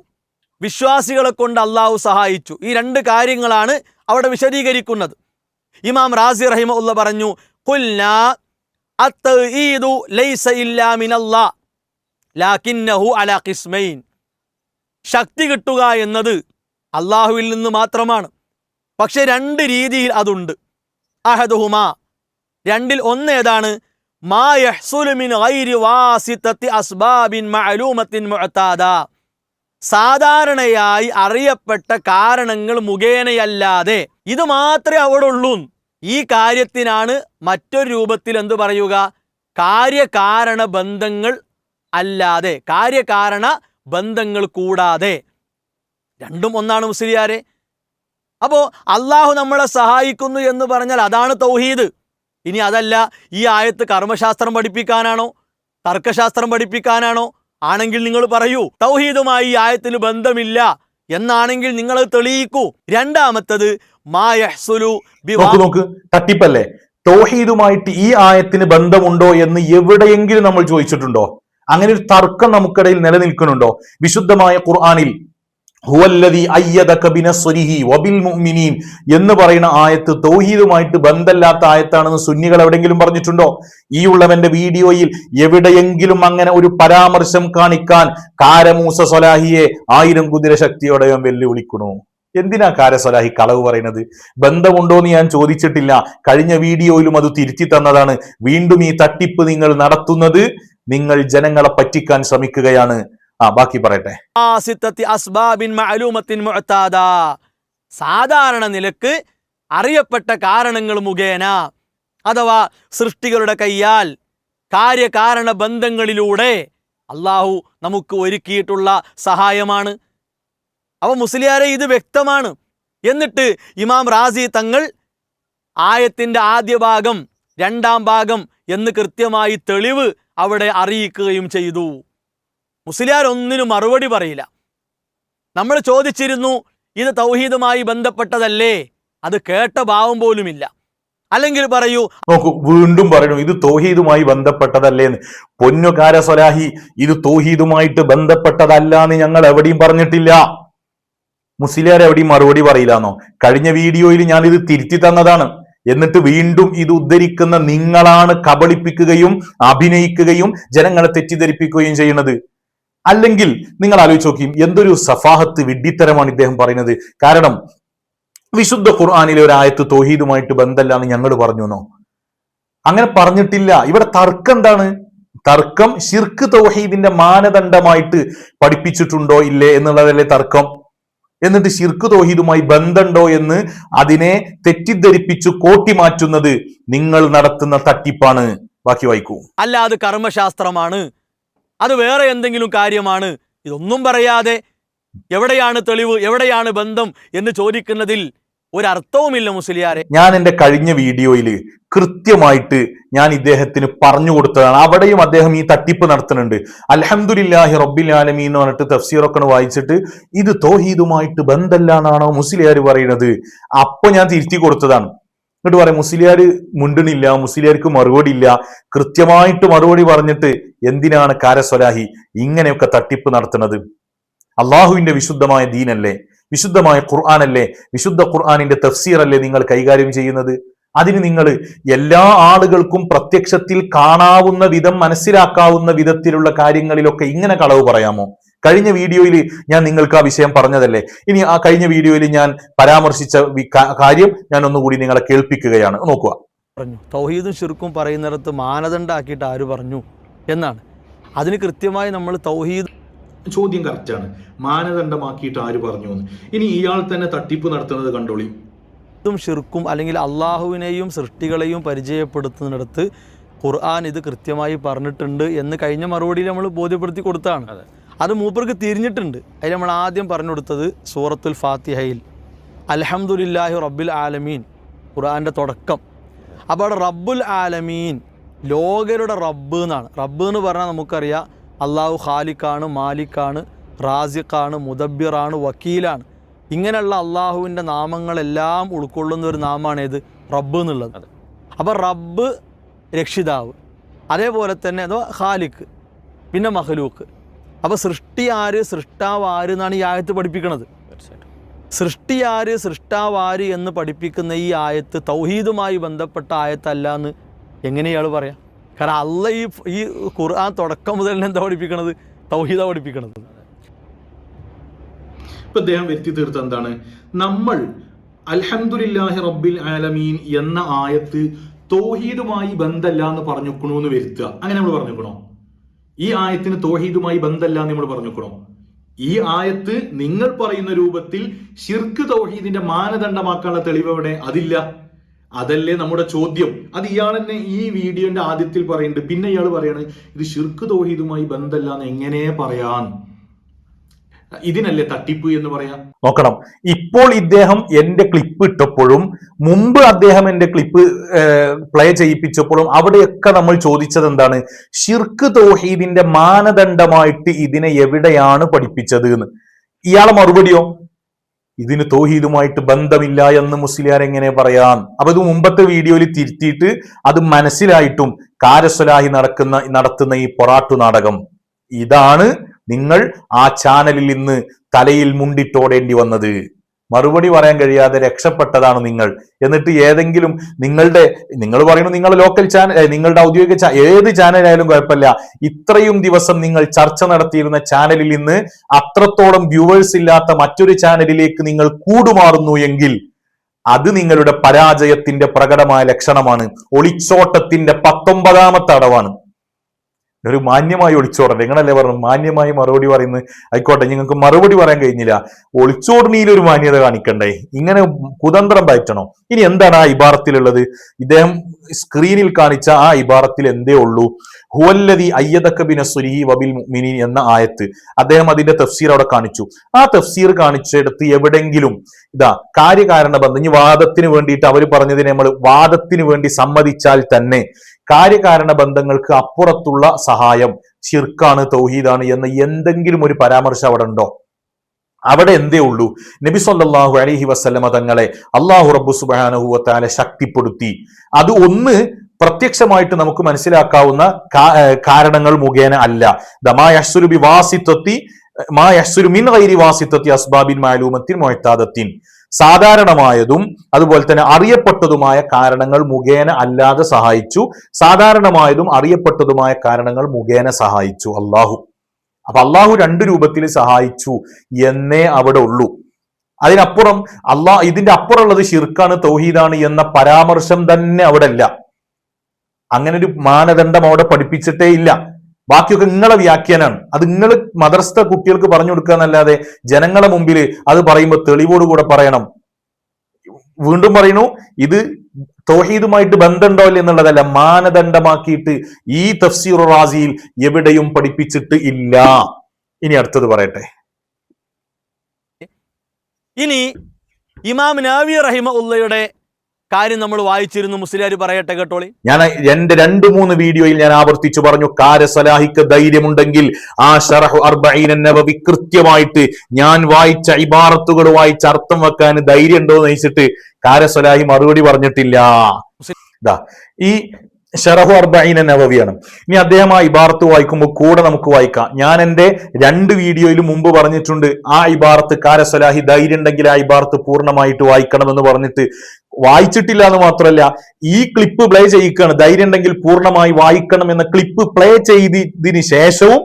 വിശ്വാസികളെ കൊണ്ട് അള്ളാഹു സഹായിച്ചു. ഈ രണ്ട് കാര്യങ്ങളാണ് അവിടെ വിശദീകരിക്കുന്നത്. ഇമാം റാസി റഹിമഹുല്ല പറഞ്ഞു, ഖുൽനാ അത്തഈദു ലൈസ ഇല്ലാ മിനല്ലാഹ് ലാകിന്നഹു അലാ ഖിസ്മൈൻ. ശക്തി കിട്ടുക എന്നത് അള്ളാഹുവിൽ നിന്ന് മാത്രമാണ്. പക്ഷെ രണ്ട് രീതിയിൽ അതുണ്ട്. അഹദുഹുമാ, രണ്ടിൽ ഒന്ന് ഏതാണ്? മാ യഹ്സുലു മിൻ ഗൈരി വാസിതത്തി അസ്ബാബിൻ മഅലൂമത്തിൻ മുഅതാദ. സാധാരണയായി അറിയപ്പെട്ട കാരണങ്ങൾ മുഖേനയല്ലാതെ. ഇത് മാത്രമേ അവിടെ ഉള്ളൂ. ഈ കാര്യത്തിനാണ് മറ്റൊരു രൂപത്തിൽ എന്തു പറയുക? കാര്യകാരണ ബന്ധങ്ങൾ അല്ലാതെ, കാര്യകാരണ ബന്ധങ്ങൾ കൂടാതെ. രണ്ടും ഒന്നാണ് മുസ്ലിയാരെ. അപ്പോ അള്ളാഹു നമ്മളെ സഹായിക്കുന്നു എന്ന് പറഞ്ഞാൽ അതാണ് തൗഹീദ്. ഇനി അതല്ല, ഈ ആയത്ത് കർമ്മശാസ്ത്രം പഠിപ്പിക്കാനാണോ തർക്കശാസ്ത്രം പഠിപ്പിക്കാനാണോ? ആണെങ്കിൽ നിങ്ങൾ പറയൂ തൗഹീദുമായി ഈ ആയത്തിന് ബന്ധമില്ല എന്നാണെങ്കിൽ നിങ്ങൾ തെളിയിക്കൂ. രണ്ടാമത്തത് മാ യഹ്സുലു നോക്ക്, തട്ടിപ്പല്ലേ. തൗഹീദുമായിട്ട് ഈ ആയത്തിന് ബന്ധമുണ്ടോ എന്ന് എവിടെയെങ്കിലും നമ്മൾ ചോദിച്ചിട്ടുണ്ടോ? അങ്ങനെ ഒരു തർക്കം നമുക്കിടയിൽ നിലനിൽക്കുന്നുണ്ടോ? വിശുദ്ധമായ ഖുർആനിൽ ഹുവല്ലദീ അയ്യദക ബിനസ്രിഹി വബിൽ മുഅ്മിനീൻ എന്ന് പറയുന്ന ആയത്ത് തൗഹീദുമായിട്ട് ബന്ധമില്ലാത്ത ആയത്താണെന്ന് സുന്നികൾ എവിടെയെങ്കിലും പറഞ്ഞിട്ടുണ്ടോ? ഈ ഉള്ളവന്റെ വീഡിയോയിൽ എവിടെയെങ്കിലും അങ്ങനെ ഒരു പരാമർശം കാണിക്കാൻ കാരമൂസ സ്വലാഹിയെ 1000 കുതിര ശക്തിയോടെ വെല്ലുവിളിക്കണു. എന്തിനാ കാരസ്വലാഹി കളവ് പറയുന്നത്? ബന്ധമുണ്ടോ എന്ന് ഞാൻ ചോദിച്ചിട്ടില്ല. കഴിഞ്ഞ വീഡിയോയിലും അത് തിരുത്തി തന്നതാണ്. വീണ്ടും ഈ തട്ടിപ്പ് നിങ്ങൾ നടത്തുന്നത് നിങ്ങൾ ജനങ്ങളെ പറ്റിക്കാൻ ശ്രമിക്കുകയാണ്. ബാക്കി പറയട്ടെ. സാധാരണ നിലക്ക് അറിയപ്പെട്ട കാരണങ്ങൾ മുഖേന അഥവാ സൃഷ്ടികളുടെ കയ്യാൽ കാര്യകാരണ ബന്ധങ്ങളിലൂടെ അള്ളാഹു നമുക്ക് ഒരുക്കിയിട്ടുള്ള സഹായമാണ്. അവ മുസ്ലിയാരെ ഇത് വ്യക്തമാണ്. എന്നിട്ട് ഇമാം റാസി തങ്ങൾ ആയത്തിന്റെ ആദ്യ ഭാഗം രണ്ടാം ഭാഗം എന്ന് കൃത്യമായി തെളിവ് അവിടെ അറിയിക്കുകയും ചെയ്തു. മുസ്ലിയാർ ഒന്നിനും മറുപടി പറയില്ല. നമ്മൾ ചോദിച്ചിരുന്നു ഇത് തൗഹീദുമായി ബന്ധപ്പെട്ടതല്ലേ? അത് കേട്ട ഭാവം പോലുമില്ല. അല്ലെങ്കിൽ പറയൂ, നോക്കൂ, വീണ്ടും പറയണു ഇത് തൗഹീദുമായി ബന്ധപ്പെട്ടതല്ലേന്ന്. പൊന്നു കാരസ്വലാഹി, ഇത് തൗഹീദുമായിട്ട് ബന്ധപ്പെട്ടതല്ല എന്ന് ഞങ്ങൾ എവിടെയും പറഞ്ഞിട്ടില്ല. മുസ്ലിയാർ എവിടെയും മറുപടി പറയില്ലാന്നോ? കഴിഞ്ഞ വീഡിയോയിൽ ഞാൻ ഇത് തിരുത്തി തന്നതാണ്. എന്നിട്ട് വീണ്ടും ഇത് ഉദ്ധരിക്കുന്ന നിങ്ങളാണ് കബളിപ്പിക്കുകയും അഭിനയിക്കുകയും ജനങ്ങളെ തെറ്റിദ്ധരിപ്പിക്കുകയും ചെയ്യുന്നത്. അല്ലെങ്കിൽ നിങ്ങൾ ആലോചിച്ച് നോക്കിയും എന്തൊരു സഫാഹത്ത് വിഡ്ഢിത്തരമാണ് ഇദ്ദേഹം പറയുന്നത്. കാരണം വിശുദ്ധ ഖുർആനിലെ ഒരു ആയത്ത് തൗഹീദുമായിട്ട് ബന്ധമില്ല എന്ന് ഞങ്ങൾ പറഞ്ഞുവെന്നോ? അങ്ങനെ പറഞ്ഞിട്ടില്ല. ഇവിടെ തർക്കം എന്താണ്? തർക്കം ശിർക്ക് തൗഹീദിന്റെ മാനദണ്ഡമായിട്ട് പഠിപ്പിച്ചിട്ടുണ്ടോ ഇല്ലേ എന്നുള്ളതല്ലേ തർക്കം. എന്നിട്ട് ശിർക്ക് തൗഹീദുമായി ബന്ധമുണ്ടോ എന്ന് അതിനെ തെറ്റിദ്ധരിപ്പിച്ചു കോട്ടിമാറ്റുന്നത് നിങ്ങൾ നടത്തുന്ന തട്ടിപ്പാണ്. ബാക്കി വായിക്കൂ. അല്ല അത് കർമ്മശാസ്ത്രമാണ്, അത് വേറെ എന്തെങ്കിലും കാര്യമാണ്, ഇതൊന്നും പറയാതെ എവിടെയാണ് തെളിവ്, എവിടെയാണ് ബന്ധം എന്ന് ചോദിക്കുന്നതിൽ ഒരർത്ഥവുമില്ല മുസ്ലിയാരെ. ഞാൻ എൻ്റെ കഴിഞ്ഞ വീഡിയോയിൽ കൃത്യമായിട്ട് ഞാൻ ഇദ്ദേഹത്തിന് പറഞ്ഞു കൊടുത്തതാണ്. അവിടെയും അദ്ദേഹം ഈ തട്ടിപ്പ് നടത്തുന്നുണ്ട്. അൽഹംദുലില്ലാഹി റബ്ബിൽ ആലമീൻ എന്ന് പറഞ്ഞിട്ട് തഫ്സീറൊക്കെ വായിച്ചിട്ട് ഇത് തൗഹീദുമായിട്ട് ബന്ധമില്ലാന്നാണോ മുസ്ലിയാർ പറയുന്നത്? അപ്പൊ ഞാൻ തിരുത്തി കൊടുത്തതാണ്. എന്നിട്ട് പറയാം മുസ്ലിയാർ മുണ്ടണില്ല, മുസ്ലിയാർക്ക് മറുപടി ഇല്ല. കൃത്യമായിട്ട് മറുപടി പറഞ്ഞിട്ട് എന്തിനാണ് കാരസ്വലാഹി ഇങ്ങനെയൊക്കെ തട്ടിപ്പ് നടത്തുന്നത്? അള്ളാഹുവിന്റെ വിശുദ്ധമായ ദീനല്ലേ, വിശുദ്ധമായ ഖുർആനല്ലേ, വിശുദ്ധ ഖുർആനിന്റെ തഫ്സീർ അല്ലേ നിങ്ങൾ കൈകാര്യം ചെയ്യുന്നത്? അതിന് നിങ്ങൾ എല്ലാ ആളുകൾക്കും പ്രത്യക്ഷത്തിൽ കാണാവുന്ന വിധം മനസ്സിലാക്കാവുന്ന വിധത്തിലുള്ള കാര്യങ്ങളിലൊക്കെ ഇങ്ങനെ കളവ് പറയാമോ? കഴിഞ്ഞ വീഡിയോയിൽ ഞാൻ നിങ്ങൾക്ക് ആ വിഷയം പറഞ്ഞതല്ലേ. ഇനി ആ കഴിഞ്ഞ വീഡിയോയിൽ ഞാൻ പരാമർശിച്ച കാര്യം ഞാൻ ഒന്നുകൂടി നിങ്ങളെ കേൾപ്പിക്കുകയാണ്, നോക്കുക. പറഞ്ഞു തൗഹീദും ശിർക്കും പറയുന്നിടത്ത് മാനദണ്ഡമാക്കിയിട്ട് ആര് പറഞ്ഞു എന്നാണ്. അതിന് കൃത്യമായി നമ്മൾ തൗഹീദ് ചോദ്യം കറക്റ്റാണ്, മാനദണ്ഡമാക്കിയിട്ട് ആര് പറഞ്ഞു എന്ന്. ഇനി ഇയാൾ തന്നെ തട്ടിപ്പ് നടത്തുന്നത് കണ്ടോളി. ഇതും ഷിർക്കും അല്ലെങ്കിൽ അള്ളാഹുവിനെയും സൃഷ്ടികളെയും പരിചയപ്പെടുത്തുന്നിടത്ത് ഖുർആൻ ഇത് കൃത്യമായി പറഞ്ഞിട്ടുണ്ട് എന്ന് കഴിഞ്ഞ മറുപടിയിൽ നമ്മൾ ബോധ്യപ്പെടുത്തി കൊടുത്താണ്. അത് മൂപ്പർക്ക് തിരിഞ്ഞിട്ടുണ്ട്. അതിൽ നമ്മൾ ആദ്യം പറഞ്ഞു കൊടുത്തത് സൂറത്തുൽ ഫാത്തിഹയിൽ അൽഹംദുലില്ലാഹി റബ്ബിൽ ആലമീൻ, ഖുർആൻ്റെ തുടക്കം. അപ്പോൾ അവിടെ റബ്ബുൽ ആലമീൻ ലോകരുടെ റബ്ബ് എന്നാണ്. റബ്ബ് എന്ന് പറഞ്ഞാൽ നമുക്കറിയാം അള്ളാഹു ഖാലിഖാണ്, മാലിക്കാണ്, റാസിഖാണ്, മുദബ്ബിറാണ്, വക്കീലാണ്. ഇങ്ങനെയുള്ള അള്ളാഹുവിൻ്റെ നാമങ്ങളെല്ലാം ഉൾക്കൊള്ളുന്ന ഒരു നാമമാണ് ഏത്? റബ്ബ് എന്നുള്ളത്. അപ്പോൾ റബ്ബ് രക്ഷിതാവ്, അതേപോലെ തന്നെ അതോ ഖാലിഖ്, പിന്നെ മഖ്ലൂക്ക്. അപ്പോൾ സൃഷ്ടി ആര്, സൃഷ്ടാവ് ആര് എന്നാണ് ഈ ആയത്ത് പഠിപ്പിക്കുന്നത്. സൃഷ്ടി ആര്, സൃഷ്ടാവ് ആര് എന്ന് പഠിപ്പിക്കുന്ന ഈ ആയത്ത് തൗഹീദുമായി ബന്ധപ്പെട്ട ആയത്തല്ല എന്ന് എങ്ങനെ ഇയാൾ പറയാം? കാരണം അല്ല ഈ ഖുർആൻ തുടക്കം മുതൽ എന്താ പഠിപ്പിക്കണത്? തൗഹീദാ പഠിപ്പിക്കണത്. ഇപ്പൊ അദ്ദേഹം വരുത്തി തീർത്ത എന്താണ്? നമ്മൾ അൽഹംദുലില്ലാഹി റബ്ബിൽ ആലമീൻ എന്ന ആയത്ത് തൗഹീദുമായി ബന്ധമല്ല എന്ന് പറഞ്ഞുക്കണോ എന്ന് വരുത്തുക. അങ്ങനെ നമ്മൾ പറഞ്ഞുക്കണോ? ഈ ആയത്തിന് തൗഹീദുമായി ബന്ധമല്ല എന്ന് നമ്മൾ പറഞ്ഞുക്കണോ? ഈ ആയത്ത് നിങ്ങൾ പറയുന്ന രൂപത്തിൽ ശിർക്ക് തൗഹീദിന്റെ മാനദണ്ഡമാക്കാനുള്ള തെളിവ് എവിടെ? അതില്ല. അതല്ലേ നമ്മുടെ ചോദ്യം. അത് ഇയാൾ തന്നെ ഈ വീഡിയോന്റെ ആദ്യത്തിൽ പറയുന്നുണ്ട്. പിന്നെ ഇയാൾ പറയാണ് ഇത് ശിർക്ക് തൗഹീദുമായി ബന്ധമല്ല എന്ന് എങ്ങനെ പറയാൻ? ഇതിനല്ലേ തട്ടിപ്പ് എന്ന് പറയാം. നോക്കണം, ഇപ്പോൾ ഇദ്ദേഹം എന്റെ ക്ലിപ്പ് ഇട്ടപ്പോഴും മുമ്പ് അദ്ദേഹം എന്റെ ക്ലിപ്പ് പ്ലേ ചെയ്യിപ്പിച്ചപ്പോഴും അവിടെയൊക്കെ നമ്മൾ ചോദിച്ചത് എന്താണ്? ശിർക്ക് തൗഹീദിന്റെ മാനദണ്ഡമായിട്ട് ഇതിനെ എവിടെയാണ് പഠിപ്പിച്ചത് എന്ന്. ഇയാളെ മറുപടിയോ ഇതിന് തൗഹീദുമായിട്ട് ബന്ധമില്ല എന്ന് മുസ്ലിയാർ എങ്ങനെ പറയാൻ? അപ്പൊ ഇത് മുമ്പത്തെ വീഡിയോയിൽ തിരുത്തിയിട്ട് അത് മനസ്സിലായിട്ടും കാരസ്വലാഹി നടത്തുന്ന ഈ പൊറാട്ടു നാടകം, ഇതാണ് നിങ്ങൾ ആ ചാനലിൽ ഇന്ന് തലയിൽ മുണ്ടിട്ടോടേണ്ടി വന്നത്. മറുപടി പറയാൻ കഴിയാതെ രക്ഷപ്പെട്ടതാണ് നിങ്ങൾ. എന്നിട്ട് ഏതെങ്കിലും നിങ്ങൾ പറയുന്നു നിങ്ങളുടെ ലോക്കൽ ചാനൽ, നിങ്ങളുടെ ഔദ്യോഗിക ഏത് ചാനലായാലും കുഴപ്പമില്ല, ഇത്രയും ദിവസം നിങ്ങൾ ചർച്ച നടത്തിയിരുന്ന ചാനലിൽ നിന്ന് അത്രത്തോളം വ്യൂവേഴ്സ് ഇല്ലാത്ത മറ്റൊരു ചാനലിലേക്ക് നിങ്ങൾ കൂടുമാറുന്നു എങ്കിൽ അത് നിങ്ങളുടെ പരാജയത്തിന്റെ പ്രകടമായ ലക്ഷണമാണ്. ഒളിച്ചോട്ടത്തിന്റെ 19ാമത്തെ അടവാണ്. ഒരു മാന്യമായി ഒളിച്ചോടല്ലേ? നിങ്ങളല്ലേ പറഞ്ഞു മാന്യമായി മറുപടി പറയുന്നത്? ആയിക്കോട്ടെ, നിങ്ങൾക്ക് മറുപടി പറയാൻ കഴിഞ്ഞില്ല, ഒളിച്ചോടണിയിൽ ഒരു മാന്യത കാണിക്കണ്ടേ? ഇങ്ങനെ കുതന്ത്രം പയറ്റണോ? ഇനി എന്താണ് ആ ഇബാറത്തിലുള്ളത്? ഇദ്ദേഹം സ്ക്രീനിൽ കാണിച്ച ആ ഇബാറത്തിൽ എന്തേ ഉള്ളൂ? ഹുവല്ലദി അയ്യദക ബിനസ്രിഹി വബിൽ മുഅ്മിനീൻ എന്ന ആയത്ത് അദ്ദേഹം അതിന്റെ തഫ്സീർ അവിടെ കാണിച്ചു. ആ തഫ്സീർ കാണിച്ചെടുത്ത് എവിടെങ്കിലും ഇതാ കാര്യകാരണ ബന്ധം, ഇനി വാദത്തിന് വേണ്ടിയിട്ട് അവർ പറഞ്ഞതിനെ നമ്മൾ വാദത്തിന് വേണ്ടി സമ്മതിച്ചാൽ തന്നെ കാര്യകാരണ ബന്ധങ്ങൾക്ക് അപ്പുറത്തുള്ള സഹായം ശിർക്കാണ്, തൗഹീദാണ് എന്ന എന്തെങ്കിലും ഒരു പരാമർശം അവിടെ ഉണ്ടോ? അവിടെ എന്തേ ഉള്ളൂ? നബി സല്ലല്ലാഹു അലൈഹി വസല്ലമ തങ്ങളെ അല്ലാഹു റബ്ബു സുബ്ഹാനഹു വ തആല ശക്തിപ്പെടുത്തി. അത് ഒന്ന് പ്രത്യക്ഷമായിട്ട് നമുക്ക് മനസ്സിലാക്കാവുന്ന കാരണങ്ങൾ മുഖേന അല്ല. മാ യഹ്സുലു ബിവാസിത്തത്തി മാ യഹ്സുലു മിൻ ഗൈരി വാസിത്തത്തി അസ്ബാബിൻ മഅലൂമത്തിൻ മുഅ്തദത്തിൻ, സാധാരണമായതും അതുപോലെ തന്നെ അറിയപ്പെട്ടതുമായ കാരണങ്ങൾ മുഖേന അല്ലാതെ സഹായിച്ചു. സാധാരണമായതും അറിയപ്പെട്ടതുമായ കാരണങ്ങൾ മുഖേന സഹായിച്ചു അള്ളാഹു. അപ്പൊ അള്ളാഹു 2 രൂപത്തിൽ സഹായിച്ചു എന്നേ അവിടെ ഉള്ളൂ. അതിനപ്പുറം ഇതിന്റെ അപ്പുറമുള്ളത് ശിർക്കാണ്, തൗഹീദാണ് എന്ന പരാമർശം തന്നെ അവിടെ അല്ല. അങ്ങനെ ഒരു മാനദണ്ഡം അവിടെ പഠിപ്പിച്ചിട്ടേ ഇല്ല. ബാക്കിയൊക്കെ നിങ്ങളെ വ്യാഖ്യാനാണ്. അത് നിങ്ങൾ മദ്രസ കുട്ടികൾക്ക് പറഞ്ഞു കൊടുക്കുക എന്നല്ലാതെ ജനങ്ങളെ മുമ്പിൽ അത് പറയുമ്പോൾ തെളിവോടുകൂടെ പറയണം. വീണ്ടും പറയുന്നു, ഇത് തൗഹീദുമായിട്ട് ബന്ധമുണ്ടോ എന്നുള്ളതല്ല, മാനദണ്ഡമാക്കിയിട്ട് ഈ തഫ്സീർ റാസിയിൽ എവിടെയും പഠിപ്പിച്ചിട്ട് ഇല്ല. ഇനി അടുത്തത് പറയട്ടെ. ഇനി ഇമാം നവവി റഹിമഹുള്ളയുടെ കാര്യം നമ്മൾ വായിച്ചിരുന്നു. മുസ്ലിയാർ പറയട്ടെ കേട്ടോളി. ഞാൻ എന്റെ 2-3 വീഡിയോയിൽ ഞാൻ ആവർത്തിച്ചു പറഞ്ഞു, കാരസലാഹിക്ക് ധൈര്യമുണ്ടെങ്കിൽ ആ ശറഹ് അർബഈൻ നവവി കൃത്യമായിട്ട് ഞാൻ വായിച്ച ഇബാറത്തുകൾ വായിച്ച അർത്ഥം വെക്കാൻ ധൈര്യം ഉണ്ടോ എന്ന് ചോദിച്ചിട്ട് കാരസലാഹി മറുപടി പറഞ്ഞിട്ടില്ല. ഈ ശറഹു അർബഈൻ നവവിയാണ്. ഇനി അദ്ദേഹം ആ ഇബാറത്ത് വായിക്കുമ്പോൾ കൂടെ നമുക്ക് വായിക്കാം. ഞാൻ എന്റെ 2 വീഡിയോയിൽ മുമ്പ് പറഞ്ഞിട്ടുണ്ട്, ആ ഇബാറത്ത് കാരസലാഹി ധൈര്യം ഉണ്ടെങ്കിൽ ആ ഇബാറത്ത് പൂർണ്ണമായിട്ട് വായിക്കണമെന്ന് പറഞ്ഞിട്ട് വായിച്ചിട്ടില്ല എന്ന് മാത്രമല്ല, ഈ ക്ലിപ്പ് പ്ലേ ചെയ്യിക്കുകയാണ്. ധൈര്യം ഉണ്ടെങ്കിൽ പൂർണ്ണമായി വായിക്കണം എന്ന ക്ലിപ്പ് പ്ലേ ചെയ്തതിന് ശേഷവും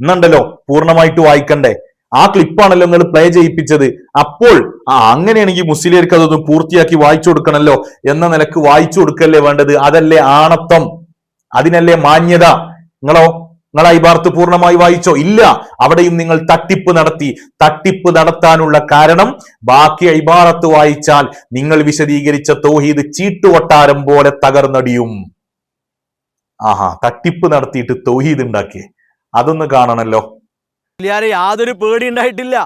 എന്നുണ്ടല്ലോ പൂർണ്ണമായിട്ട് വായിക്കണ്ടേ, ആ ക്ലിപ്പാണല്ലോ നിങ്ങൾ പ്ലേ ചെയ്യിപ്പിച്ചത്. അപ്പോൾ അങ്ങനെയാണെങ്കിൽ മുസ്ലിംകൾക്ക് അതൊന്ന് പൂർത്തിയാക്കി വായിച്ചു കൊടുക്കണല്ലോ എന്ന നിലക്ക് വായിച്ചു കൊടുക്കല്ലേ വേണ്ടത്? അതല്ലേ ആണത്വം, അതിനല്ലേ മാന്യത. നിങ്ങൾ ഇബാറത്ത് പൂർണ്ണമായി വായിച്ചോ? ഇല്ല, അവിടെയും നിങ്ങൾ തട്ടിപ്പ് നടത്തി. തട്ടിപ്പ് നടത്താനുള്ള കാരണം ബാക്കി ഇബാറത്ത് വായിച്ചാൽ നിങ്ങൾ വിശദീകരിച്ച തൗഹീദ് ചീട്ടുകൊട്ടാരം പോലെ തകർന്നടിയും. തട്ടിപ്പ് നടത്തിയിട്ട് തൗഹീദ് ഉണ്ടാക്കിയേ, അതൊന്ന് കാണണല്ലോ. യാതൊരു പേടി ഉണ്ടായിട്ടില്ല.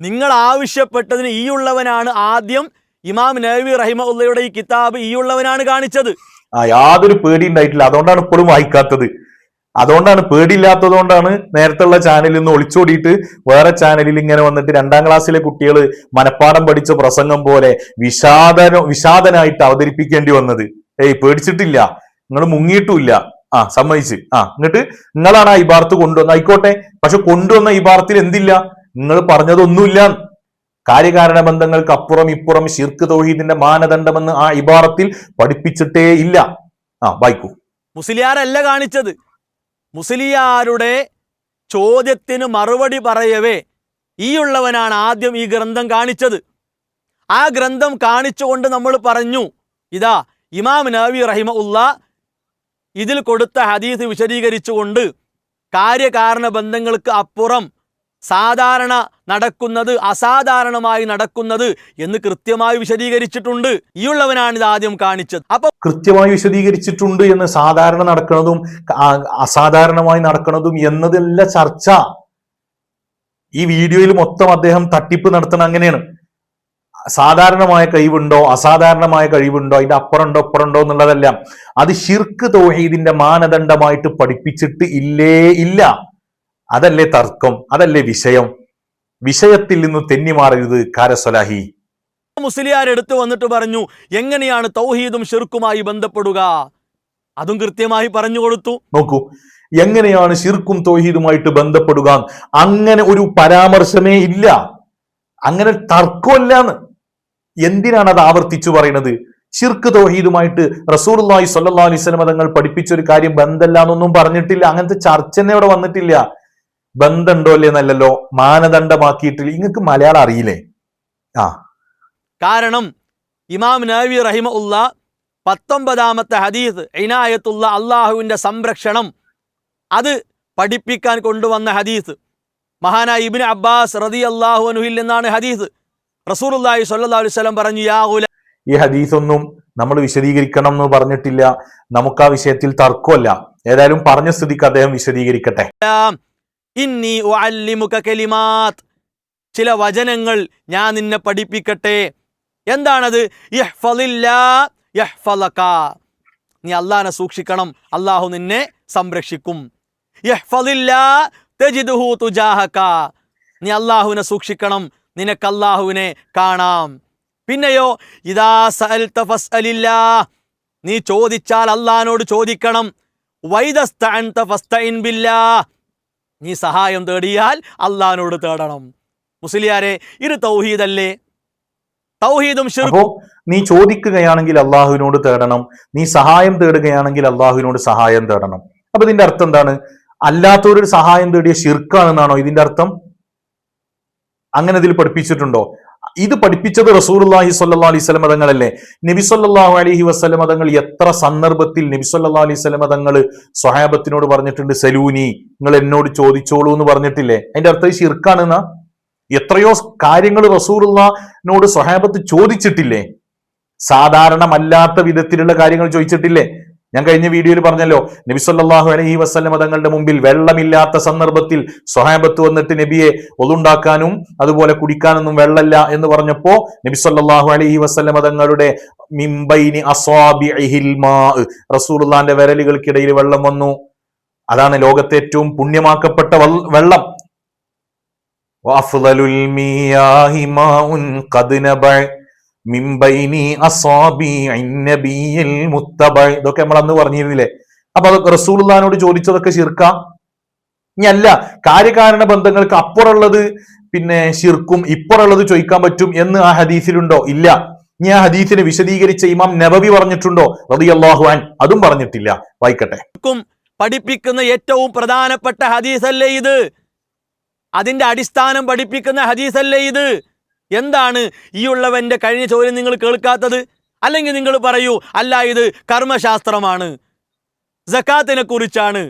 നിങ്ങൾ ആവശ്യപ്പെട്ടതിന് ഈ ഉള്ളവനാണ് ആദ്യം ഇമാം നവവി റഹിമഹുള്ളയുടെ ഈ കിതാബ് ഈ ഉള്ളവനാണ് കാണിച്ചത്. യാതൊരു പേടി ഉണ്ടായിട്ടില്ല. അതുകൊണ്ടാണ് ഇപ്പോഴും വായിക്കാത്തത്. അതുകൊണ്ടാണ്, പേടിയില്ലാത്തത് കൊണ്ടാണ് നേരത്തെ ഉള്ള ചാനലിൽ നിന്ന് ഒളിച്ചോടിയിട്ട് വേറെ ചാനലിൽ ഇങ്ങനെ വന്നിട്ട് 2ാം ക്ലാസ്സിലെ കുട്ടികൾ മനപ്പാഠം പഠിച്ച പ്രസംഗം പോലെ വിഷാദനായിട്ട് അവതരിപ്പിക്കേണ്ടി വന്നത്. പേടിച്ചിട്ടില്ല, നിങ്ങൾ മുങ്ങിയിട്ടുമില്ല. സമ്മതിച്ച്. എന്നിട്ട് നിങ്ങളാണ് ആ ഇബാർത്ത് കൊണ്ടുവന്ന, ആയിക്കോട്ടെ, പക്ഷെ കൊണ്ടുവന്ന ഇബാർത്തിൽ എന്തില്ല? നിങ്ങൾ പറഞ്ഞതൊന്നുമില്ല. കാര്യകാരണ ബന്ധങ്ങൾക്ക് അപ്പുറം ഇപ്പുറം ശിർക്ക് തൗഹീദിന്റെ മാനദണ്ഡമെന്ന് ആ ഇബാറത്തിൽ പഠിപ്പിച്ചിട്ടേ ഇല്ല. വായിക്കൂ. മുസ്ലിയാരല്ല കാണിച്ചത്. മുസ്ലിയാരുടെ ചോദ്യത്തിന് മറുപടി പറയവേ ഈ ഉള്ളവനാണ് ആദ്യം ഈ ഗ്രന്ഥം കാണിച്ചത്. ആ ഗ്രന്ഥം കാണിച്ചുകൊണ്ട് നമ്മൾ പറഞ്ഞു, ഇതാ ഇമാം നവവി റഹിമഹുള്ള ഇതിൽ കൊടുത്ത ഹദീസ് വിശദീകരിച്ചുകൊണ്ട് കാര്യകാരണ ബന്ധങ്ങൾക്ക് അപ്പുറം സാധാരണ നടക്കുന്നത് അസാധാരണമായി നടക്കുന്നത് എന്ന് കൃത്യമായി വിശദീകരിച്ചിട്ടുണ്ട്. ഈ ഉള്ളവനാണ് ഇത് ആദ്യം കാണിച്ചത്. അപ്പൊ കൃത്യമായി വിശദീകരിച്ചിട്ടുണ്ട് എന്ന്, സാധാരണ നടക്കുന്നതും അസാധാരണമായി നടക്കുന്നതും എന്നതല്ല ചർച്ച. ഈ വീഡിയോയിൽ മൊത്തം അദ്ദേഹം തട്ടിപ്പ് നടത്തണം അങ്ങനെയാണ്. സാധാരണമായ കഴിവുണ്ടോ അസാധാരണമായ കഴിവുണ്ടോ അതിന്റെ അപ്പുറമുണ്ടോ ഇപ്പുറമുണ്ടോ എന്നുള്ളതല്ല. അത് ശിർക്ക് തൗഹീദിന്റെ മാനദണ്ഡമായിട്ട് പഠിപ്പിച്ചിട്ട് ഇല്ല. അതല്ലേ തർക്കം, അതല്ലേ വിഷയം. വിഷയത്തിൽ നിന്ന് തെന്നി മാറരുത് കാരസലാഹി. മുസ്ലിയാർ എടുത്തു വന്നിട്ട് പറഞ്ഞു, എങ്ങനെയാണ് തൗഹീദും ശിർക്കുമായി ബന്ധപ്പെടുക? അതും കൃത്യമായി പറഞ്ഞു കൊടുത്തു. നോക്കൂ, എങ്ങനെയാണ് ശിർക്കും തൗഹീദുമായിട്ട് ബന്ധപ്പെടുക? അങ്ങനെ ഒരു പരാമർശമേ ഇല്ല, അങ്ങനെ തർക്കമല്ലാന്ന്. എന്തിനാണ് അത് ആവർത്തിച്ചു പറയുന്നത്? ശിർക്ക് തൗഹീദുമായിട്ട് റസൂലുള്ളാഹി സ്വല്ലല്ലാഹു അലൈഹി വസല്ലം തങ്ങൾ പഠിപ്പിച്ച ഒരു കാര്യം ബന്ധമല്ല എന്നൊന്നും പറഞ്ഞിട്ടില്ല. അങ്ങനത്തെ ചർച്ച തന്നെ ഇവിടെ വന്നിട്ടില്ല. ബന്ധമുണ്ടോ അല്ലേ എന്നല്ലല്ലോ, മാനദണ്ഡമാക്കിയിട്ടില്ല. നിങ്ങൾക്ക് മലയാളം അറിയില്ലേ? കാരണം ഇമാം നവവി റഹിമഹുള്ള 19ാമത്തെ ഹദീസ് ഇനായത്തുള്ള അള്ളാഹുവിന്റെ സംരക്ഷണം അത് പഠിപ്പിക്കാൻ കൊണ്ടുവന്ന ഹദീസ്. മഹാനായ ഇബ്നു അബ്ബാസ് റളിയല്ലാഹു അൻഹുവിൽ നിന്നാണ് ഹദീസ്. റസൂലുള്ളാഹി സ്വല്ലല്ലാഹു അലൈഹി വസല്ലം പറഞ്ഞു, യാ ഗുലാം, ഈ ഹദീസ് ഒന്നും നമ്മൾ വിശദീകരിക്കണം എന്ന് പറഞ്ഞിട്ടില്ല. നമുക്ക് ആ വിഷയത്തിൽ തർക്കമല്ല. ഏതായാലും പറഞ്ഞ സ്ഥിതിക്ക് അദ്ദേഹം വിശദീകരിക്കട്ടെ. ഇന്നി ഉഅല്ലിമുക കലിമാത്ത്, ചില വചനങ്ങൾ ഞാൻ നിന്നെ പഠിപ്പിക്കട്ടെ. എന്താണത്? ഇഹ്ഫളില്ലാഹ് യഹ്ഫളക, നീ അല്ലാഹനെ സൂക്ഷിക്കണം, അല്ലാഹു നിന്നെ സംരക്ഷിക്കും. ഇഹ്ഫളില്ലാഹ് തജിദുഹു തുജാഹക, നീ അല്ലാഹുവിനെ സൂക്ഷിക്കണം, നിനക്ക് അല്ലാഹുവിനെ കാണാം. പിന്നെയോ ഇദാ സഅൽത ഫസ്അലില്ലാഹ്, നീ ചോദിച്ചാൽ അല്ലാഹുവിനോട് ചോദിക്കണം. വൈദസ്തഅൻത ഫസ്തഇൻ ബില്ലാഹ്, നീ സഹായം തേടിയാൽ അല്ലാഹുവിനോട് തേടണം. മുസ്ലിയാരെ, ഇത് തൗഹീദല്ലേ? തൗഹീദും ശിർക്കും. നീ ചോദിക്കുകയാണെങ്കിൽ അള്ളാഹുവിനോട് തേടണം, നീ സഹായം തേടുകയാണെങ്കിൽ അള്ളാഹുവിനോട് സഹായം തേടണം. അപ്പൊ ഇതിന്റെ അർത്ഥം എന്താണ്? അല്ലാത്തവരൊരു സഹായം തേടിയ ശിർക്കാണെന്നാണോ ഇതിന്റെ അർത്ഥം? അങ്ങനെ ഇതിൽ പഠിപ്പിച്ചിട്ടുണ്ടോ? ഇത് പഠിപ്പിച്ചത് റസൂലുള്ളാഹി സ്വല്ലല്ലാഹു അലൈഹി വസല്ലം തങ്ങളല്ലേ. നബി സല്ലല്ലാഹു അലൈഹി വസല്ലം തങ്ങൾ എത്ര സന്ദർഭത്തിൽ നബി സല്ലല്ലാഹു അലൈഹി വസല്ലം തങ്ങൾ സ്വഹാബത്തിനോട് പറഞ്ഞിട്ടുണ്ട്, സലൂനി, നിങ്ങൾ എന്നോട് ചോദിച്ചോളൂ എന്ന് പറഞ്ഞിട്ടില്ലേ? അതിന്റെ അർത്ഥം ശിർക്കാണെന്നാ. എത്രയോ കാര്യങ്ങൾ റസൂലുള്ളാഹിനോട് സ്വഹാബത്ത് ചോദിച്ചിട്ടില്ലേ? സാധാരണമല്ലാത്ത വിധത്തിലുള്ള കാര്യങ്ങൾ ചോദിച്ചിട്ടില്ലേ? ഞാൻ കഴിഞ്ഞ വീഡിയോയിൽ പറഞ്ഞല്ലോ, നബി സല്ലല്ലാഹു അലൈഹി വസല്ലം തങ്ങളുടെ മുമ്പിൽ വെള്ളമില്ലാത്ത സന്ദർഭത്തിൽ സ്വഹാബത്ത് വന്നിട്ട് നബിയെ ഒളുണ്ടാക്കാനും അതുപോലെ കുടിക്കാനൊന്നും വെള്ളമില്ല എന്ന് പറഞ്ഞപ്പോ നബി സല്ലല്ലാഹു അലൈഹി വസല്ലം തങ്ങളുടെ മിംബൈനി അസ്വാബിഇഹിൽ മാ, റസൂലുള്ളാഹിന്റെ വിരലുകൾക്കിടയിൽ വെള്ളം വന്നു. അതാണ് ലോകത്തെ ഏറ്റവും പുണ്യമാക്കപ്പെട്ട വെള്ളം. വഅഫ്ളലുൽ മിയാഹി മാഉൻ ഖദ് നബഅ മിംബൈനി അസ്വാബിഇൻ നബിയിൽ മുത്തബഅ. ഇതൊക്കെ നമ്മൾ അന്ന് പറഞ്ഞിരുന്നില്ലേ? അപ്പൊ അതൊക്കെ റസൂലുള്ളാഹിനോട് ചോദിച്ചതൊക്കെ ശിർക്കാ? ഇനി അല്ല, കാര്യകാരണ ബന്ധങ്ങൾക്ക് അപ്പുറമുള്ളത് പിന്നെ ശിർക്കും ഇപ്പുറമുള്ളത് ചോദിക്കാൻ പറ്റും എന്ന് ആ ഹദീസിലുണ്ടോ? ഇല്ല. ഇനി ആ ഹദീസിനെ വിശദീകരിച്ച ഇമാം നബവി പറഞ്ഞിട്ടുണ്ടോ റളിയല്ലാഹു അൻഹു? അതും പറഞ്ഞിട്ടില്ല. വായിക്കട്ടെ. പഠിപ്പിക്കുന്ന ഏറ്റവും പ്രധാനപ്പെട്ട ഹദീസല്ലേ ഇത്? അതിന്റെ അടിസ്ഥാനം പഠിപ്പിക്കുന്ന ഹദീസല്ലേ ഇത്? എന്താണ് ഈ ഉള്ളവന്റെ കഴിഞ്ഞ ചോദ്യം നിങ്ങൾ കേൾക്കാത്തത്? അല്ലെങ്കിൽ നിങ്ങൾ പറയൂ, അല്ല ഇത് കർമ്മശാസ്ത്രമാണ്, സക്കാത്തിനെ കുറിച്ചാണ്,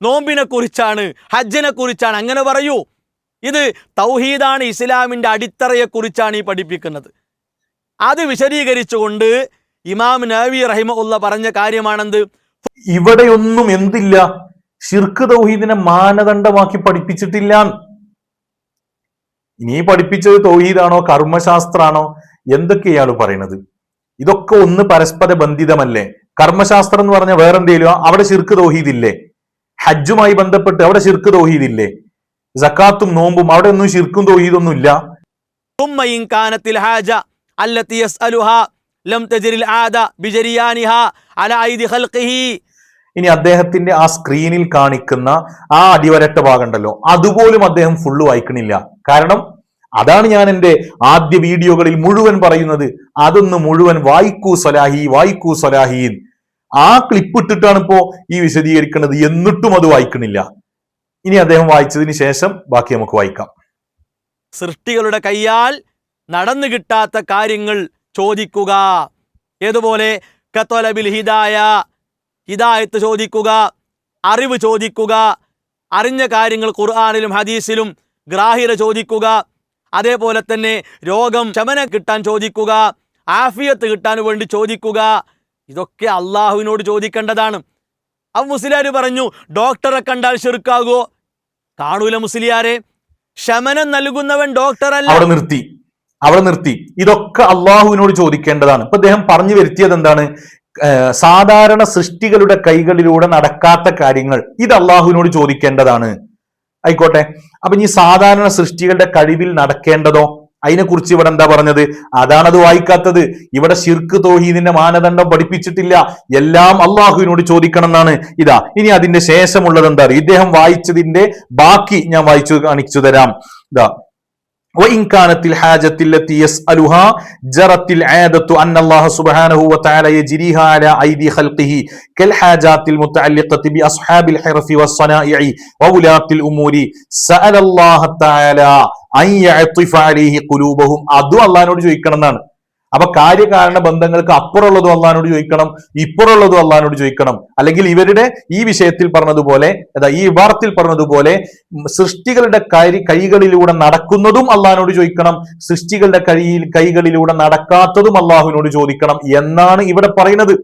നോമ്പിനെ കുറിച്ചാണ്, ഹജ്ജിനെ കുറിച്ചാണ്, അങ്ങനെ പറയൂ. ഇത് തൗഹീദാണ്, ഇസ്ലാമിന്റെ അടിത്തറയെ കുറിച്ചാണ് ഈ പഠിപ്പിക്കുന്നത്. അത് വിശദീകരിച്ചുകൊണ്ട് ഇമാം നവവി റഹിമഹുല്ലാഹ് പറഞ്ഞ കാര്യമാണെന്ത്? ഇവിടെയൊന്നും എന്തില്ല, ശിർക്ക് തൗഹീദിനെ മാനദണ്ഡമാക്കി പഠിപ്പിച്ചിട്ടില്ല. ഇനി പഠിപ്പിച്ചത് തൗഹീദാണോ കർമ്മശാസ്ത്രാണോ എന്തൊക്കെയാണ് പറയുന്നത്? ഇതൊക്കെ ഒന്ന് പരസ്പര ബന്ധിതമല്ലേ? കർമ്മശാസ്ത്രം എന്ന് പറഞ്ഞാൽ വേറെന്തേലും അവിടെ ശിർക്ക് തൗഹീദില്ലേ? ഹജ്ജുമായി ബന്ധപ്പെട്ട് അവിടെ ശിർക്ക് തൗഹീദില്ലേ? സക്കാത്തും നോമ്പും അവിടെ ഒന്നും ശിർക്കും തൗഹീദൊന്നും ഇല്ല. ഇനി അദ്ദേഹത്തിന്റെ ആ സ്ക്രീനിൽ കാണിക്കുന്ന ആ അടിവരട്ട ഭാഗമുണ്ടല്ലോ, അതുപോലും അദ്ദേഹം ഫുള്ള് വായിക്കണില്ല. കാരണം അതാണ് ഞാൻ എൻ്റെ ആദ്യ വീഡിയോകളിൽ മുഴുവൻ പറയുന്നത്, അതൊന്ന് മുഴുവൻ വായിക്കൂ സ്വലാഹി, വായിക്കൂ സ്വലാഹീൻ. ആ ക്ലിപ്പ് ഇട്ടിട്ടാണ് ഇപ്പോ ഈ വിശദീകരിക്കുന്നത്, എന്നിട്ടും അത് വായിക്കണില്ല. ഇനി അദ്ദേഹം വായിച്ചതിന് ശേഷം ബാക്കി നമുക്ക് വായിക്കാം. സൃഷ്ടികളുടെ കയ്യാൽ നടന്നു കിട്ടാത്ത കാര്യങ്ങൾ ചോദിക്കുക. ഏതുപോലെ? കത്വലബിൽ ഹിദായ, ഹിദായത്ത് ചോദിക്കുക, അറിവ് ചോദിക്കുക, അറിഞ്ഞ കാര്യങ്ങൾ ഖുർആനിലും ഹദീസിലും ഗ്രാഹ്യത ചോദിക്കുക, അതേപോലെ തന്നെ രോഗം ശമനം കിട്ടാൻ ചോദിക്കുക, ആഫിയത്ത് കിട്ടാൻ വേണ്ടി ചോദിക്കുക. ഇതൊക്കെ അള്ളാഹുവിനോട് ചോദിക്കേണ്ടതാണ്. അപ്പൊ മുസ്ലിയാർ പറഞ്ഞു, ഡോക്ടറെ കണ്ടാൽ ശിർക്കാകുമോ? കാണൂല മുസ്ലിയാരെ, ശമനം നൽകുന്നവൻ ഡോക്ടറല്ല. അവിടെ നിർത്തി. ഇതൊക്കെ അള്ളാഹുവിനോട് ചോദിക്കേണ്ടതാണ്. ഇപ്പൊ അദ്ദേഹം പറഞ്ഞു വരുത്തിയത് എന്താണ്? സാധാരണ സൃഷ്ടികളുടെ കൈകളിലൂടെ നടക്കാത്ത കാര്യങ്ങൾ ഇത് അള്ളാഹുവിനോട് ചോദിക്കേണ്ടതാണ്. ആയിക്കോട്ടെ. അപ്പൊ ഈ സാധാരണ സൃഷ്ടികളുടെ കഴിവിൽ നടക്കേണ്ടതോ? അതിനെക്കുറിച്ച് ഇവിടെ എന്താ പറഞ്ഞത്? അതാണത് വായിക്കാത്തത്. ഇവിടെ ശിർക്ക് തൗഹീദിന്റെ മാനദണ്ഡം പഠിപ്പിച്ചിട്ടില്ല. എല്ലാം അള്ളാഹുവിനോട് ചോദിക്കണം എന്നാണ്. ഇതാ ഇനി അതിന്റെ ശേഷമുള്ളത് എന്താ? ഇദ്ദേഹം വായിച്ചതിന്റെ ബാക്കി ഞാൻ വായിച്ചു കാണിച്ചു തരാം. ഇതാ وإن كانت الحاجة التي يسألها جرت العادة أن الله سبحانه وتعالى يجريها على أيدي خلقه كالحاجات المتعلقة بأصحاب الحرف والصنائع وولاة الأمور سأل الله تعالى أن يعطف عليه قلوبهم. അതു അള്ളാഹിനോട് ചോദിക്കണം എന്നാണ്. അപ്പൊ കാര്യകാരണ ബന്ധങ്ങൾക്ക് അപ്പുറമുള്ളതും അള്ളാഹിനോട് ചോദിക്കണം, ഇപ്പുറമുള്ളതും അള്ളാഹിനോട് ചോദിക്കണം. അല്ലെങ്കിൽ ഇവരുടെ ഈ വിഷയത്തിൽ പറഞ്ഞതുപോലെ, ഈ വിഭാഗത്തിൽ പറഞ്ഞതുപോലെ സൃഷ്ടികളുടെ കൈകളിലൂടെ നടക്കുന്നതും അള്ളാഹിനോട് ചോദിക്കണം, സൃഷ്ടികളുടെ കൈകളിലൂടെ നടക്കാത്തതും അള്ളാഹുവിനോട് ചോദിക്കണം എന്നാണ് ഇവിടെ പറയുന്നത്.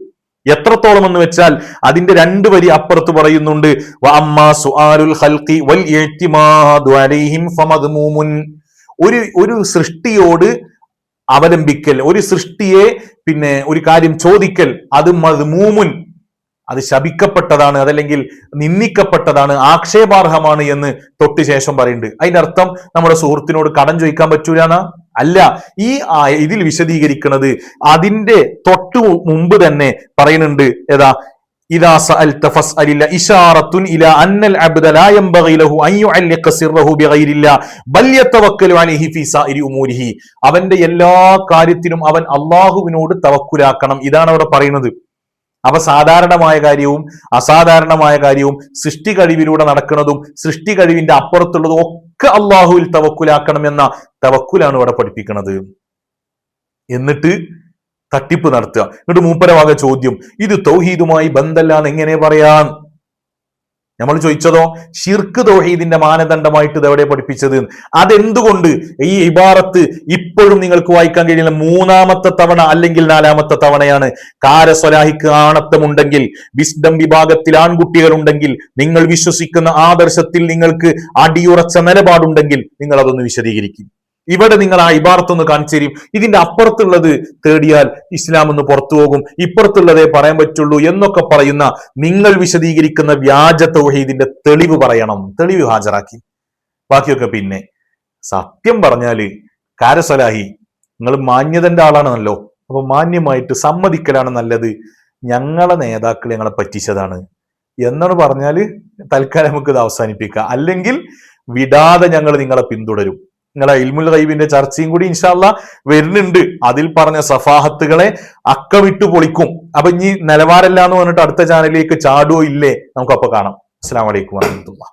എത്രത്തോളം എന്ന് വെച്ചാൽ അതിന്റെ 2 വരി അപ്പുറത്ത് പറയുന്നുണ്ട്, ഒരു സൃഷ്ടിയോട് അവലംബിക്കൽ, ഒരു സൃഷ്ടിയെ പിന്നെ ഒരു കാര്യം ചോദിക്കൽ, അത് മദ്മൂമുൻ, അത് ശപിക്കപ്പെട്ടതാണ്, അതല്ലെങ്കിൽ നിന്ദിക്കപ്പെട്ടതാണ്, ആക്ഷേപാർഹമാണ് എന്ന് തൊട്ട് ശേഷം പറയുന്നുണ്ട്. അതിന്റെ അർത്ഥം നമ്മുടെ സുഹൃത്തിനോട് കടം ചോദിക്കാൻ പറ്റൂലെന്നാ? അല്ല. ഈ ഇതിൽ വിശദീകരിക്കുന്നത് അതിന്റെ തൊട്ടു മുമ്പ് തന്നെ പറയുന്നുണ്ട്. ഏതാ? إذا سألت فاسأل الله إشارة إلى أن العبد لا ينبغي له أن يعلق سره بغير الله بل يتوكل عليه في سائر أموره. അവന്റെ എല്ലാ കാര്യത്തിനും അവൻ അള്ളാഹുവിനോട് തവക്കുലാക്കണം. ഇതാണ് അവിടെ പറയുന്നത്. അവ സാധാരണമായ കാര്യവും അസാധാരണമായ കാര്യവും സൃഷ്ടി കഴിവിലൂടെ നടക്കുന്നതും സൃഷ്ടി കഴിവിന്റെ അപ്പുറത്തുള്ളതും ഒക്കെ അള്ളാഹുവിൽ തവക്കുലാക്കണം എന്ന തവക്കുലാണ് ഇവിടെ പഠിപ്പിക്കുന്നത്. എന്നിട്ട് തട്ടിപ്പ് നടത്തുക. എന്നിട്ട് മൂപ്പരവാകെ ചോദ്യം, ഇത് തൗഹീദുമായി ബന്ധമല്ലാന്ന് എങ്ങനെ പറയാൻ? നമ്മൾ ചോദിച്ചതോ ഷിർക്ക് തൗഹീദിന്റെ മാനദണ്ഡമായിട്ട് ഇത് എവിടെ പഠിപ്പിച്ചത്? അതെന്തുകൊണ്ട് ഈ ഇബാറത്ത് ഇപ്പോഴും നിങ്ങൾക്ക് വായിക്കാൻ കഴിയില്ല? 3ാമത്തെ തവണ അല്ലെങ്കിൽ 4ാമത്തെ തവണയാണ്. കാരസ്വലാഹിക്ക് ആണത്തമുണ്ടെങ്കിൽ, വിസ്ഡം വിഭാഗത്തിൽ ആൺകുട്ടികൾ ഉണ്ടെങ്കിൽ, നിങ്ങൾ വിശ്വസിക്കുന്ന ആദർശത്തിൽ നിങ്ങൾക്ക് അടിയുറച്ച നിലപാടുണ്ടെങ്കിൽ നിങ്ങൾ അതൊന്ന് വിശദീകരിക്കും. ഇവിടെ നിങ്ങൾ ആ ഇബാറത്തൊന്ന് കാണിച്ചു തരും. ഇതിന്റെ അപ്പുറത്തുള്ളത് തേടിയാൽ ഇസ്ലാം ഒന്ന് പുറത്തു പോകും, ഇപ്പുറത്തുള്ളതേ പറയാൻ പറ്റുള്ളൂ എന്നൊക്കെ പറയുന്ന നിങ്ങൾ വിശദീകരിക്കുന്ന വ്യാജ തൗഹീദിന്റെ തെളിവ് പറയണം. തെളിവ് ഹാജരാക്കി. ബാക്കിയൊക്കെ പിന്നെ. സത്യം പറഞ്ഞാല് കാരസലാഹി നിങ്ങൾ മാന്യതന്റെ ആളാണല്ലോ, അപ്പൊ മാന്യമായിട്ട് സമ്മതിക്കലാണ് നല്ലത്. ഞങ്ങളെ നേതാക്കൾ ഞങ്ങളെ പറ്റിച്ചതാണ് എന്നാണ് പറഞ്ഞാല് തൽക്കാലം നമുക്ക് ഇത് അവസാനിപ്പിക്കാം. അല്ലെങ്കിൽ വിടാതെ ഞങ്ങൾ നിങ്ങളെ പിന്തുടരും. നിങ്ങളെ ഇൽമുൽ ഗൈബിന്റെ ചർച്ചയും കൂടി ഇൻഷാ അല്ലാഹ് വരുന്നുണ്ട്. അതിൽ പറഞ്ഞ സഫാഹത്തുകളെ അക്കമിട്ട് പൊളിക്കും. അപ്പൊ ഇനി നിലവാരമില്ല എന്ന് പറഞ്ഞിട്ട് അടുത്ത ചാനലിലേക്ക് ചാടുവോ ഇല്ലേ, നമുക്കപ്പൊ കാണാം. അസ്സലാമു അലൈക്കും വറഹ്മത്തുള്ളാഹി.